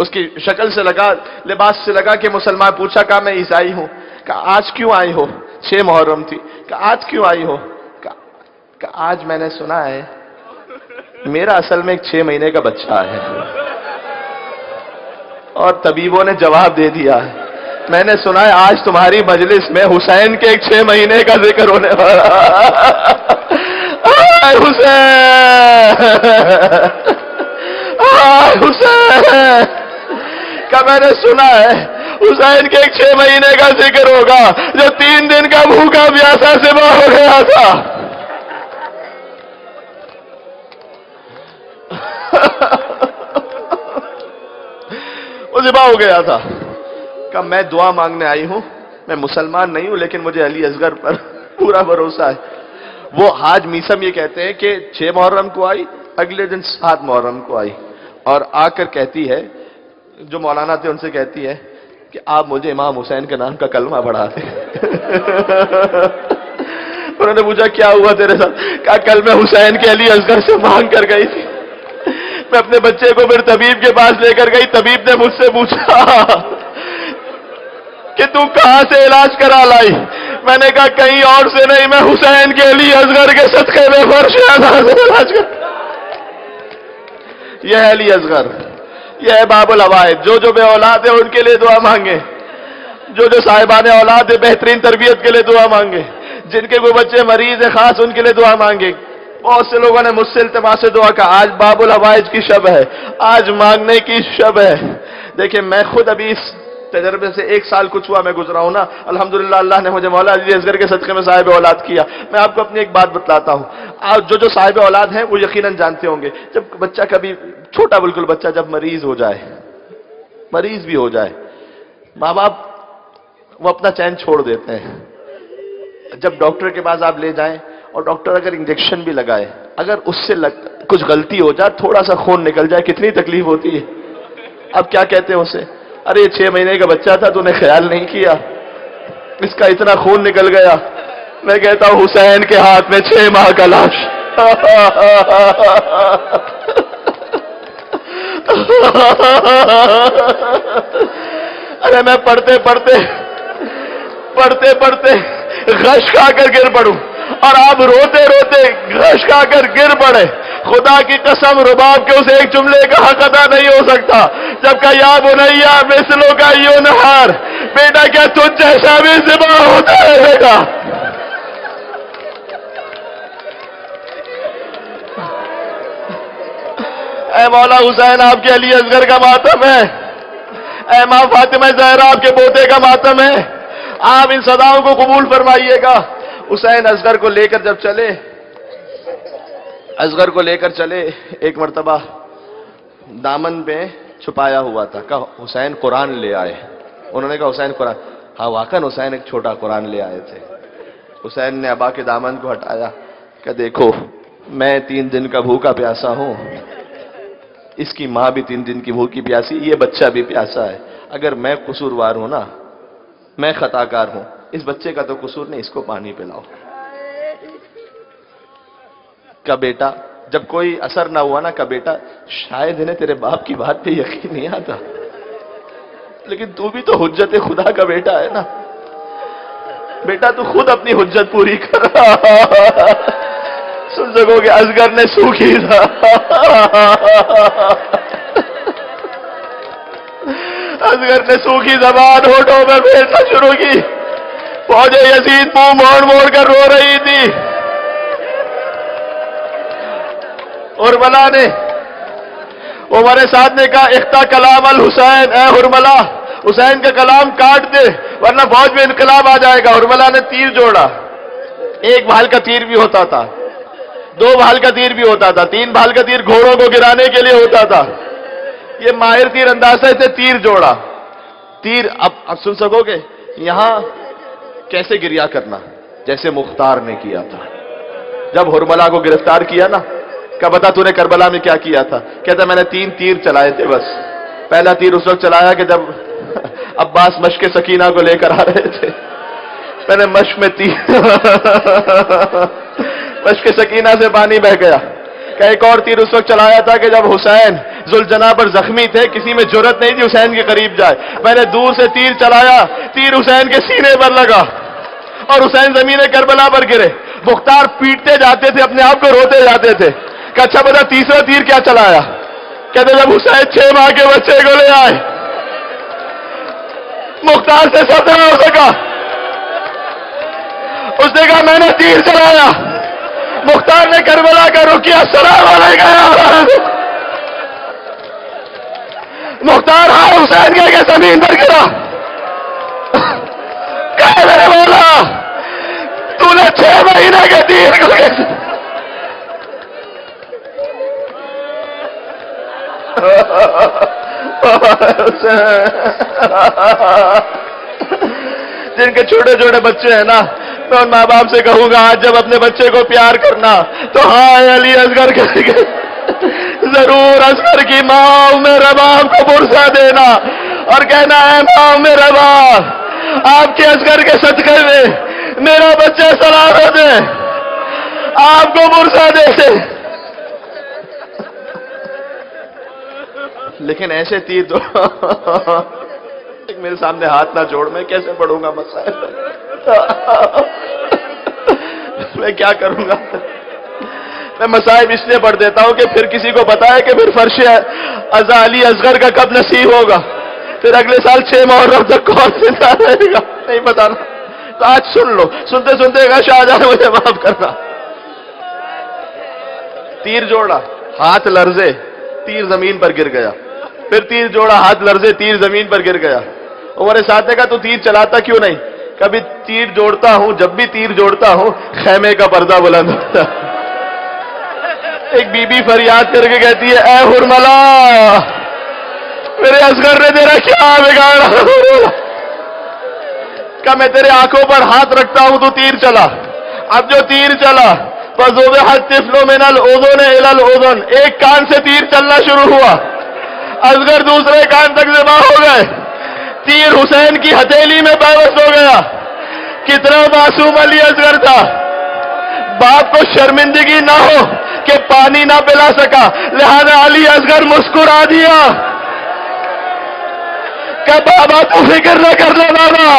اس کی شکل سے لگا، لباس سے لگا کہ مسلمان. پوچھا کہا میں عیسائی ہوں. کہا آج کیوں آئی ہو؟ 6 محرم تھی. کہا آج کیوں آئی ہو؟ کہا آج میں نے سنا ہے میرا اصل میں ایک 6 مہینے کا بچہ ہے، اور طبیبوں نے جواب دے دیا ہے، میں نے سنا ہے آج تمہاری مجلس میں حسین کے ایک 6 مہینے کا ذکر ہونے والا. آئے حسین، آئے حسین. کہ میں نے سنا ہے حسین کے ایک 6 مہینے کا ذکر ہوگا جو 3 دن کا بھوکا پیاسا ذبح ہو گیا تھا. وہ ذبح ہو گیا تھا. کہ میں دعا مانگنے آئی ہوں، میں مسلمان نہیں ہوں لیکن مجھے علی اصغر پر پورا بھروسہ ہے. وہ حاج میسم یہ کہتے ہیں کہ 6 محرم کو آئی، اگلے دن 7 محرم کو آئی، اور آ کر کہتی ہے، جو مولانا تھے ان سے کہتی ہے کہ آپ مجھے امام حسین کے نام کا کلمہ پڑھا دیں. انہوں نے پوچھا کیا ہوا تیرے ساتھ؟ کہا کل میں حسین کے علی اصغر سے مانگ کر گئی تھی، میں اپنے بچے کو پھر طبیب کے پاس لے کر گئی. طبیب نے مجھ سے پوچھا کہ تو کہاں سے علاج کرا لائی؟ میں نے کہا کہیں اور سے نہیں، میں حسین کے علی اصغر کے صدقے میں فرش سے علاج کر. یہ ہے علی اصغر، یہ ہے باب الحوائج. جو بے اولاد ہے ان کے لیے دعا مانگے، جو صاحبان اولاد ہے بہترین تربیت کے لیے دعا مانگے، جن کے کوئی بچے مریض ہیں خاص ان کے لیے دعا مانگے. بہت سے لوگوں نے مجھ سے التماس دعا کا، آج باب الحوائج کی شب ہے، آج مانگنے کی شب ہے. دیکھیں میں خود ابھی اس تجربے سے 1 سال کچھ ہوا میں گزرا ہوں نا، الحمدللہ اللہ نے مجھے مولا علی اصغر کے صدقے میں صاحب اولاد کیا. میں آپ کو اپنی ایک بات بتلاتا ہوں، جو صاحب اولاد ہیں وہ یقیناً جانتے ہوں گے، جب بچہ کبھی چھوٹا بالکل بچہ جب مریض ہو جائے، مریض بھی ہو جائے، ماں باپ وہ اپنا چین چھوڑ دیتے ہیں. جب ڈاکٹر کے پاس آپ لے جائیں اور ڈاکٹر اگر انجیکشن بھی لگائے، اگر اس سے کچھ غلطی ہو جائے، تھوڑا سا خون نکل جائے، کتنی تکلیف ہوتی ہے. اب کیا کہتے ہیں اسے؟ ارے 6 مہینے کا بچہ تھا، تو نے خیال نہیں کیا، اس کا اتنا خون نکل گیا. میں کہتا ہوں حسین کے ہاتھ میں 6 ماہ کا لاش. ارے میں پڑھتے پڑھتے غش کھا کر گر پڑوں، اور آپ روتے روتے غش کھا کر گر پڑے. خدا کی قسم رباب کے اس ایک جملے کا حق ادا نہیں ہو سکتا جب کہ یا بنیا مثلوں کا یوں نہار، بیٹا کیا تجھ جیسا بھی ذبح ہوتا رہے گا. اے مولا حسین آپ کے علی اصغر کا ماتم ہے، اے ماں فاطمہ زہرا آپ کے پوتے کا ماتم ہے، آپ ان صداؤں کو قبول فرمائیے گا۔ حسین اصغر کو لے کر جب چلے، اصغر کو لے کر چلے، ایک مرتبہ دامن پہ چھپایا ہوا تھا، کہا حسین قرآن لے آئے۔ انہوں نے کہا حسین قرآن؟ ہاں واقعاً حسین ایک چھوٹا قرآن لے آئے تھے۔ حسین نے ابا کے دامن کو ہٹایا کہ دیکھو میں 3 دن کا بھوکا پیاسا ہوں، اس کی ماں بھی 3 دن کی بھوکی پیاسی، یہ بچہ بھی پیاسا ہے، اگر میں قصوروار ہوں نا، میں خطا کار ہوں، اس بچے کا تو قصور نہیں، اس کو پانی پلاؤ۔ کہ بیٹا جب کوئی اثر نہ ہوا نا، کہ بیٹا شاید انہیں تیرے باپ کی بات پہ یقین نہیں آتا، لیکن تو بھی تو حجت خدا کا بیٹا ہے نا، بیٹا تو خود اپنی حجت پوری کر۔ سن سکو گے اصغر نے سوکھی تھا، اصغر نے سوکھی زبان ہونٹوں میں پھیرنا شروع کی۔ فوج یزید منہ موڑ موڑ کر رو رہی تھی۔ ہرملا نے عمر سعد نے کہا اختا کلام الحسین، اے ہرملا حسین کا کلام کاٹ دے ورنہ فوج میں انقلاب آ جائے گا۔ ہرملا نے تیر جوڑا، 1 بھال کا تیر بھی ہوتا تھا، 2 بھال کا تیر بھی ہوتا تھا، 3 بھال کا تیر گھوڑوں کو گرانے کے لیے ہوتا تھا۔ یہ ماہر تیر انداز سے تیر جوڑا، تیر اب سن سکو گے یہاں کیسے گریا کرنا، جیسے مختار نے کیا تھا جب ہرملا کو گرفتار کیا نا۔ کیا بتا تو نے کربلا میں کیا کیا تھا؟ کہتا میں نے 3 تیر چلائے تھے بس۔ پہلا تیر اس وقت چلایا کہ جب عباس مشق سکینہ کو لے کر آ رہے تھے، میں نے مشق میں مشق سکینہ سے پانی بہ گیا۔ کہ ایک اور تیر اس وقت چلایا تھا کہ جب حسین ذوالجناح پر زخمی تھے، کسی میں جرت نہیں تھی حسین کے قریب جائے، میں نے دور سے تیر چلایا، تیر حسین کے سینے پر لگا اور حسین زمین کربلا پر گرے۔ مختار پیٹتے جاتے تھے، اپنے آپ کو روتے جاتے تھے کہ اچھا بتا تیسرا تیر کیا چلایا؟ کہتے جب حسین 6 ماہ کے بچے کو لے آئے، مختار سے صبر نہ ہو سکا، اس نے کہا میں نے تیر چلایا۔ مختار نے کربلا کا رخ کیا، السلام علیکم۔ مختار ہاں حسین کہہ کے زمین پر گرا، کہا میرے مولا تو نے 6 مہینے کے تیر کو جن کے چھوٹے چھوٹے بچے ہیں نا، میں ان ماں باپ سے کہوں گا آج جب اپنے بچے کو پیار کرنا تو ہاں علی اصغر کہیں گے، ضرور اصغر کی ماں میں رباب کو برسا دینا اور کہنا ہے ماں میں رباب آپ کے اصغر کے صدقے میں میرا بچہ سلامت ہے، آپ کو برسا دے دے۔ لیکن ایسے تیر تو میرے سامنے ہاتھ نہ جوڑ، میں کیسے پڑھوں گا مسائل، میں کیا کروں گا؟ میں مسائب اس لیے پڑھ دیتا ہوں کہ پھر کسی کو بتائے کہ پھر فرش عزا علی اصغر کا کب نصیب ہوگا، پھر اگلے سال 6 محرم تک کون زندہ رہے گا نہیں بتانا۔ تو آج سن لو، سنتے سنتے کہا شاہجہاں مجھے معاف کرنا۔ تیر جوڑا، ہاتھ لرزے، تیر زمین پر گر گیا، پھر تیر جوڑا، ہاتھ لرزے، تیر زمین پر گر گیا۔ عمر سعد نے کہا تو تیر چلاتا کیوں نہیں؟ کبھی تیر جوڑتا ہوں، جب بھی تیر جوڑتا ہوں خیمے کا پردہ بلند ہوتا۔ ایک بی بی فریاد کر کے کہتی ہے اے ہرملا میرے اصغر نے تیرا کیا بگاڑا؟ کہ میں تیرے آنکھوں پر ہاتھ رکھتا ہوں تو تیر چلا، اب جو تیر چلا فَذُبِحَ الطِّفْلُ مِنَ الْأُذُنِ إِلَى الْأُذُنِ، ایک کان سے تیر چلنا شروع ہوا، اصغر دوسرے کان تک ذبح ہو گئے، تیر حسین کی ہتھیلی میں پیوست ہو گیا۔ کتنا معصوم علی اصغر تھا، باپ کو شرمندگی نہ ہو کہ پانی نہ پلا سکا، لہذا علی اصغر مسکرا دیا کہ بابا تو فکر نہ کرنا بابا،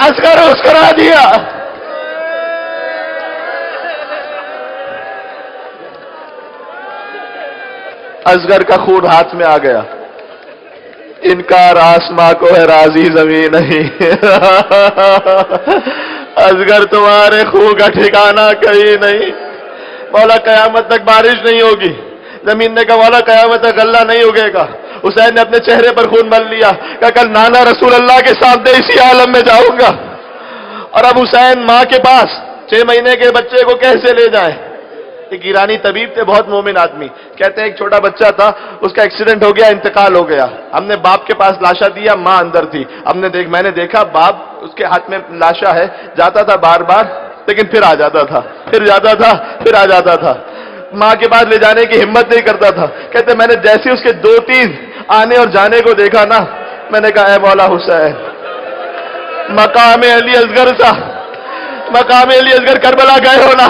اصغر مسکرا دیا۔ اصغر کا خون ہاتھ میں آ گیا، انکار آسماں کو ہے راضی زمین نہیں، اصغر تمہارے خون کا ٹھکانہ کہیں نہیں۔ مولا قیامت تک بارش نہیں ہوگی. زمین نے کہا مولا قیامت تک غلہ نہیں اگے گا. حسین نے اپنے چہرے پر خون مل لیا, کہا کل نانا رسول اللہ کے سامنے اسی عالم میں جاؤں گا. اور اب حسین ماں کے پاس 6 مہینے کے بچے کو کیسے لے جائیں؟ ایک ایرانی طبیب تھے, بہت مومن آدمی, کہتے ہیں ایک چھوٹا بچہ تھا, اس کا ایکسیڈنٹ ہو گیا, انتقال ہو گیا. ہم نے باپ کے پاس لاشا دیا, ماں اندر تھی. میں نے دیکھا باپ اس کے ہاتھ میں لاشا ہے, جاتا تھا بار بار لیکن پھر آ جاتا تھا, پھر جاتا تھا, پھر آ جاتا تھا. ماں کے پاس لے جانے کی ہمت نہیں کرتا تھا. کہتے میں نے جیسے اس کے 2-3 آنے اور جانے کو دیکھا نا, میں نے کہا اے مولا حسین, مقام علی اصغر سا, مقام علی اصغر کربلا گئے ہو نا,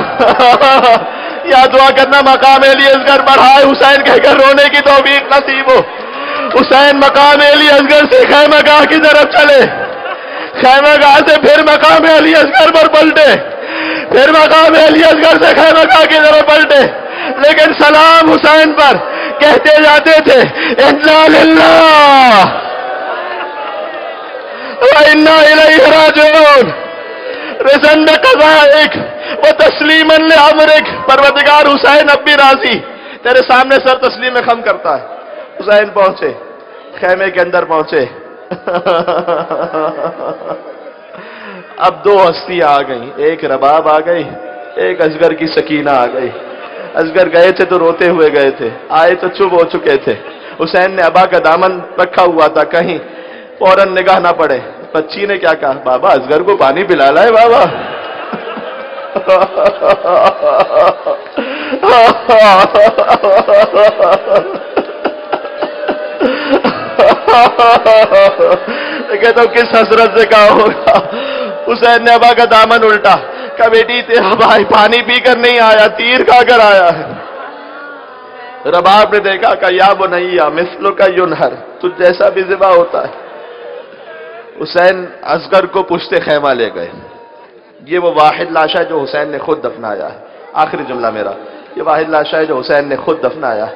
یا دعا کرنا مقام علی اصغر بڑھائے حسین کہہ کر رونے کی توفیق نصیب ہو. حسین مقام علی اصغر سے خیمہ گاہ کی طرف چلے, خیمہ گاہ سے پھر مقام علی اصغر پر پلٹے, پھر مقام علی اصغر سے خیمہ گاہ کی طرف پلٹے, لیکن سلام حسین پر کہتے جاتے تھے انا للہ وانا الیہ راجعون, رضن بقضائک وتسلیما لامرک. پروردگار حسین اب بھی راضی, تیرے سامنے سر تسلیم خم کرتا ہے. حسین پہنچے, خیمے کے اندر پہنچے. اب 2 ہستیاں آ گئیں, ایک رباب آ گئی, ایک اصغر کی سکینہ آ گئی. اصغر گئے تھے تو روتے ہوئے گئے تھے, آئے تو چپ ہو چکے تھے. حسین نے ابا کا دامن رکھا ہوا تھا, کہیں فوراً نگاہ نہ پڑے. بچی نے کیا کہا, بابا اصغر کو پانی پلا لائے بابا. کہتا ہوں کس حسرت سے کہا ہوگا. حسین نے ابا کا دامن الٹا, کہا بیٹی تیرا بھائی پانی پی کر نہیں آیا, تیر کھا کر آیا ہے. رباب نے دیکھا, کہا یا بنیا مثلو کا ینہر, تجھ جیسا بھی ذبح ہوتا ہے. حسین اصغر کو پشت خیمہ لے گئے. یہ وہ واحد لاشا ہے جو حسین نے خود دفنایا ہے. آخری جملہ میرا, یہ واحد لاشا ہے جو حسین نے خود دفنایا.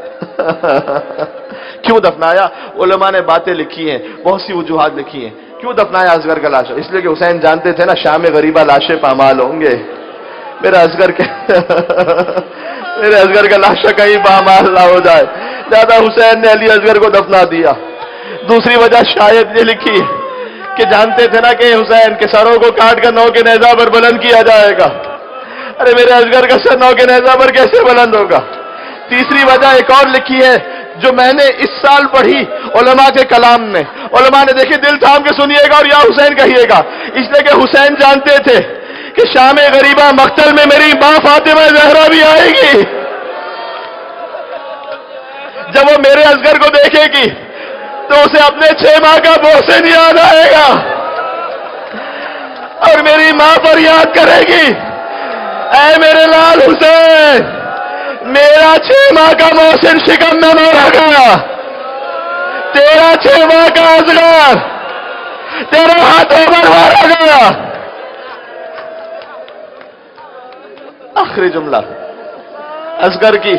کیوں دفنایا؟ علماء نے باتیں لکھی ہیں, بہت سی وجوہات لکھی ہیں. کیوں دفنایا اصغر کا لاشا؟ اس لیے کہ حسین جانتے تھے نا شام غریبہ لاشیں پامال ہوں گے. میرا اصغر کا لاشا کہیں پامال نہ ہو جائے, زیادہ حسین نے علی اصغر کو دفنا دیا. دوسری وجہ شاید یہ لکھی کہ جانتے تھے نا کہ حسین کے سروں کو کاٹ کر 9 کے نیزہ پر بلند کیا جائے گا. ارے میرے اصغر کا سر 9 کے نیزہ پر کیسے بلند ہوگا؟ تیسری وجہ ایک اور لکھی ہے جو میں نے اس سال پڑھی علماء کے کلام میں. علماء نے دیکھی, دل تھام کے سنیے گا اور یا حسین کہیے گا, اس لیے کہ حسین جانتے تھے کہ شام غریبہ مقتل میں میری ماں فاطمہ زہرا بھی آئے گی. جب وہ میرے اصغر کو دیکھے گی تو اسے اپنے 6 ماہ کا محسن یاد آئے گا اور میری ماں پر یاد کرے گی, اے میرے لال حسین, میرا 6 ماہ کا محسن شکم میں مارا گیا, تیرا 6 ماہ کا اصغر تیرے ہاتھوں پر مارا گیا. آخری جملہ اصغر کی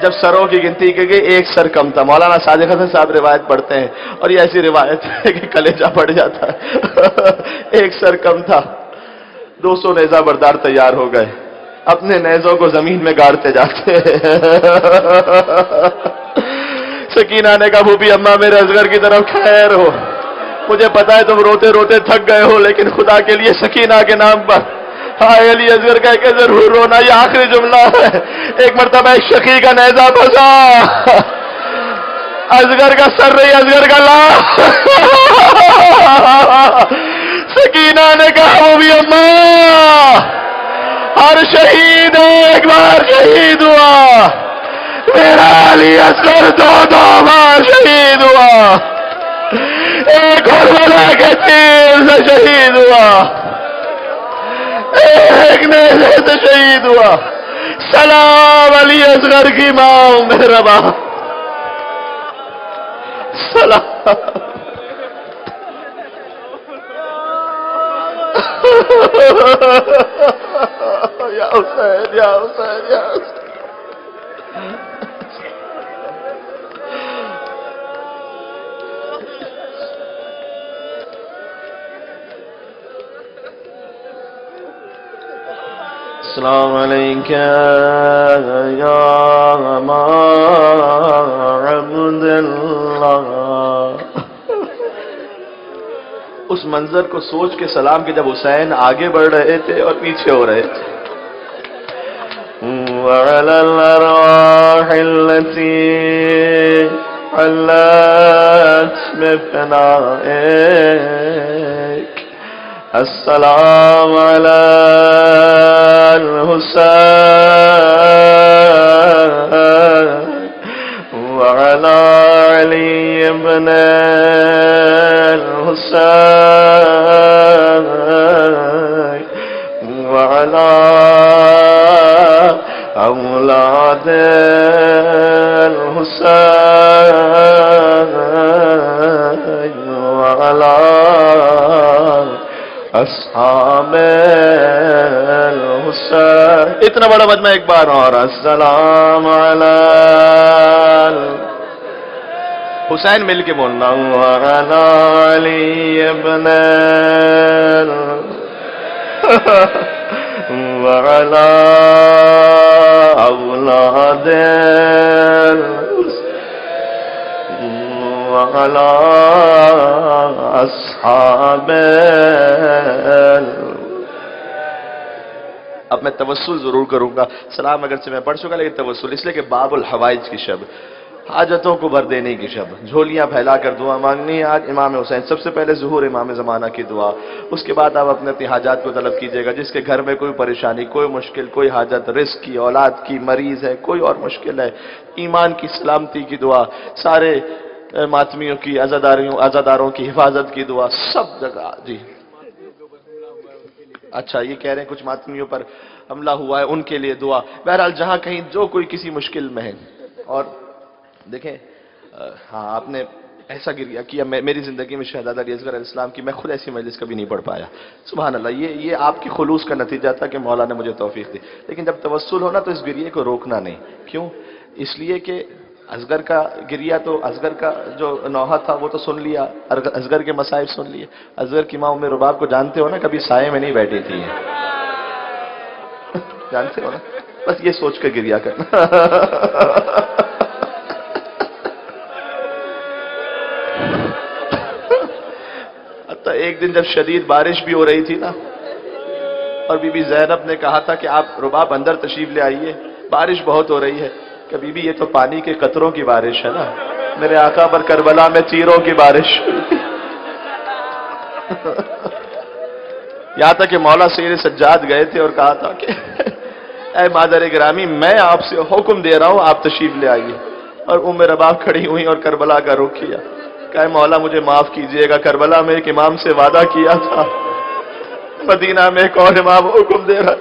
جب سروں کی گنتی کی گئی, ایک سر کم تھا. مولانا صادق حسن صاحب روایت پڑھتے ہیں اور یہ ایسی روایت ہے کہ کلیجہ پڑ جاتا ہے. ایک سر کم تھا. 200 نیزہ بردار تیار ہو گئے, اپنے نیزوں کو زمین میں گاڑتے جاتے. سکینہ نے کہا بھوپی اماں میرے اصغر کی طرف خیر ہو, مجھے پتا ہے تم روتے روتے تھک گئے ہو, لیکن خدا کے لیے سکینہ کے نام پر ہائے علی اصغر کہہ کے ضرور رونا. یہ آخری جملہ ہے. ایک مرتبہ ایک شقی کا نیزہ پھنسا, اصغر کا سر نہیں اصغر کا لاش. سکینہ نے کہا وہ بھی اماں, ہر شہید ایک بار شہید ہوا, میرا علی اصغر 2 بار شہید ہوا, ایک کربلا کے تیر سے شہید ہوا, ایک نیزے سے شہید ہوا. سلام علی اصغر کی ماں میرا باپ, سلام. یا حسین یا حسین یا حسین. السلام علیکم یا ابا عبداللہ. اس منظر کو سوچ کے سلام کہ جب حسین آگے بڑھ رہے تھے اور پیچھے ہو رہے تھے. وعلى الأرواح التي حلت بفنائك السلام على الحسين وعلى علي بن الحسين وعلى اولاد الحسين وعلى اصحاب الحسين. اتنا بڑا مجمع ایک بار اور. السلام علی حسین مل کے بولنا. وعلی علی ابن وعلى أولاد وعلى أصحاب. اب میں توسل ضرور کروں گا. سلام اگرچہ میں پڑھ چکا لیکن توسل اس لیے کہ باب الحوائج کی شب، حاجتوں کو بھر دینے کی شب، جھولیاں پھیلا کر دعا مانگنی. آج امام حسین سب سے پہلے ظہور امام زمانہ کی دعا، اس کے بعد آپ اپنے حاجات کو طلب کیجئے گا. جس کے گھر میں کوئی پریشانی، کوئی مشکل، کوئی حاجت، رزق کی، اولاد کی، مریض ہے، کوئی اور مشکل ہے، ایمان کی سلامتی کی دعا، سارے ماتمیوں کی، عزاداروں کی حفاظت کی دعا، سب جگہ. جی اچھا یہ کہہ رہے ہیں کچھ ماتمیوں پر حملہ ہوا ہے، ان کے لیے دعا. بہرحال جہاں کہیں جو کوئی کسی مشکل میں ہے. اور دیکھیں ہاں آپ نے ایسا گریہ کیا، میری زندگی میں شہزادہ علی اصغر علیہ السلام کی میں خود ایسی مجلس کبھی نہیں پڑھ پایا. سبحان اللہ. یہ آپ کی خلوص کا نتیجہ تھا کہ مولا نے مجھے توفیق دی. لیکن جب توسل ہونا تو اس گریے کو روکنا نہیں. کیوں؟ اس لیے کہ اصغر کا گریہ تو اصغر کا جو نوحہ تھا وہ تو سن لیا، اصغر کے مصائب سن لیے. اصغر کی ماں ام رباب کو جانتے ہو نا، کبھی سائے میں نہیں بیٹھی تھی. جانتے ہو نا؟ بس یہ سوچ کے گریہ کرنا. ایک دن جب شدید بارش بھی ہو رہی تھی نا، اور بی بی زینب نے کہا تھا کہ آپ رباب اندر تشریف لے آئیے، بارش بہت ہو رہی ہے. کہ بی بی یہ تو پانی کے قطروں کی بارش ہے نا، میرے آقا پر کربلا میں تیروں کی بارش. یہاں تک کہ مولا سیر سجاد گئے تھے اور کہا تھا کہ اے مادر گرامی میں آپ سے حکم دے رہا ہوں آپ تشریف لے آئیے. اور ام رباب کھڑی ہوئی اور کربلا کا رخ کیا. کہ مولا مجھے معاف کیجئے گا، کربلا میں ایک امام سے وعدہ کیا تھا، مدینہ میں ایک اور امام حکم دے رہا،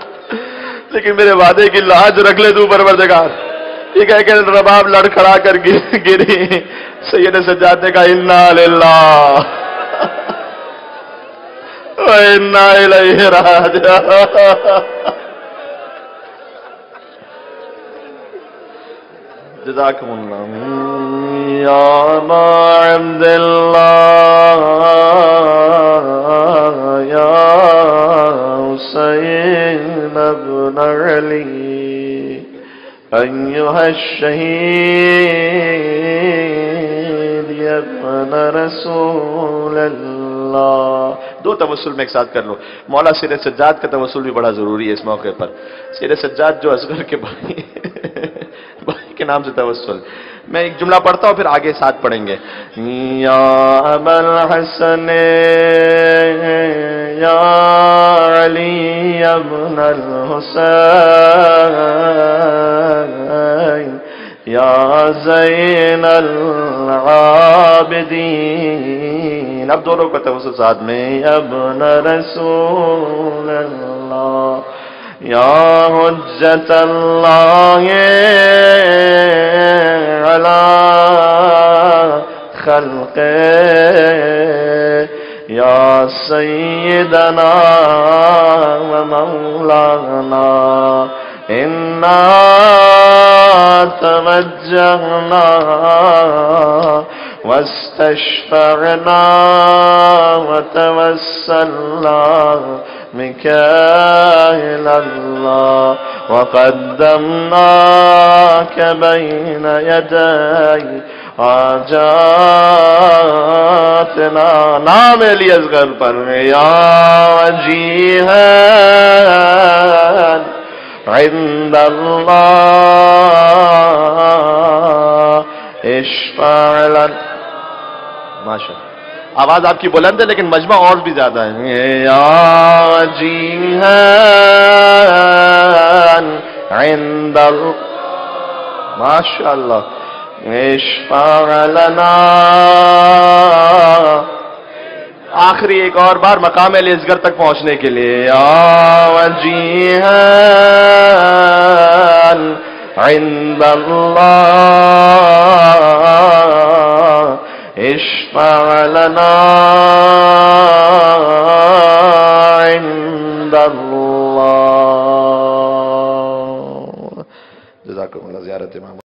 لیکن میرے وعدے کی لاج رکھ لے تو پروردگار. یہ کہہ کہ رباب لڑکھڑا کر گری. سید سجاد نے کہا انا للہ و انا الیہ راجعون. جزاکم اللہ. یا ابا عبداللہ یا حسین ابن علی ایہا الشہید یا ابن رسول اللہ. دو توسل میں ایک ساتھ کر لو. مولا سیر سجاد کا توسل بھی بڑا ضروری ہے اس موقع پر. سیر سجاد جو اصغر کے بھائی کے نام سے توسل. میں ایک جملہ پڑھتا ہوں پھر آگے ساتھ پڑھیں گے. یا ابا الحسن یا علی ابن الحسین یا زین العابدین. اب دونوں کا توسل ساتھ میں. ابن رسول اللہ یا حجت اللہ علی خلق یا سیدنا و مولانا انا توجہنا واستشفعنا وتوسلنا ميكائيل الله وقدمناك بين يدي حاجاتنا. نام علی اصغر پر یا وجیہا عند اللہ اشفع لنا. ماشاءاللہ آواز آپ کی بلند ہے لیکن مجمع اور بھی زیادہ ہے. یا وجیہا عند اللہ. ماشاءاللہ اشفع لنا. آخری ایک اور بار مقام علی اصغر تک پہنچنے کے لیے. یا وجیہا عند اللہ اشفع لنا عند اللہ. جزاکم اللہ. زیارت امام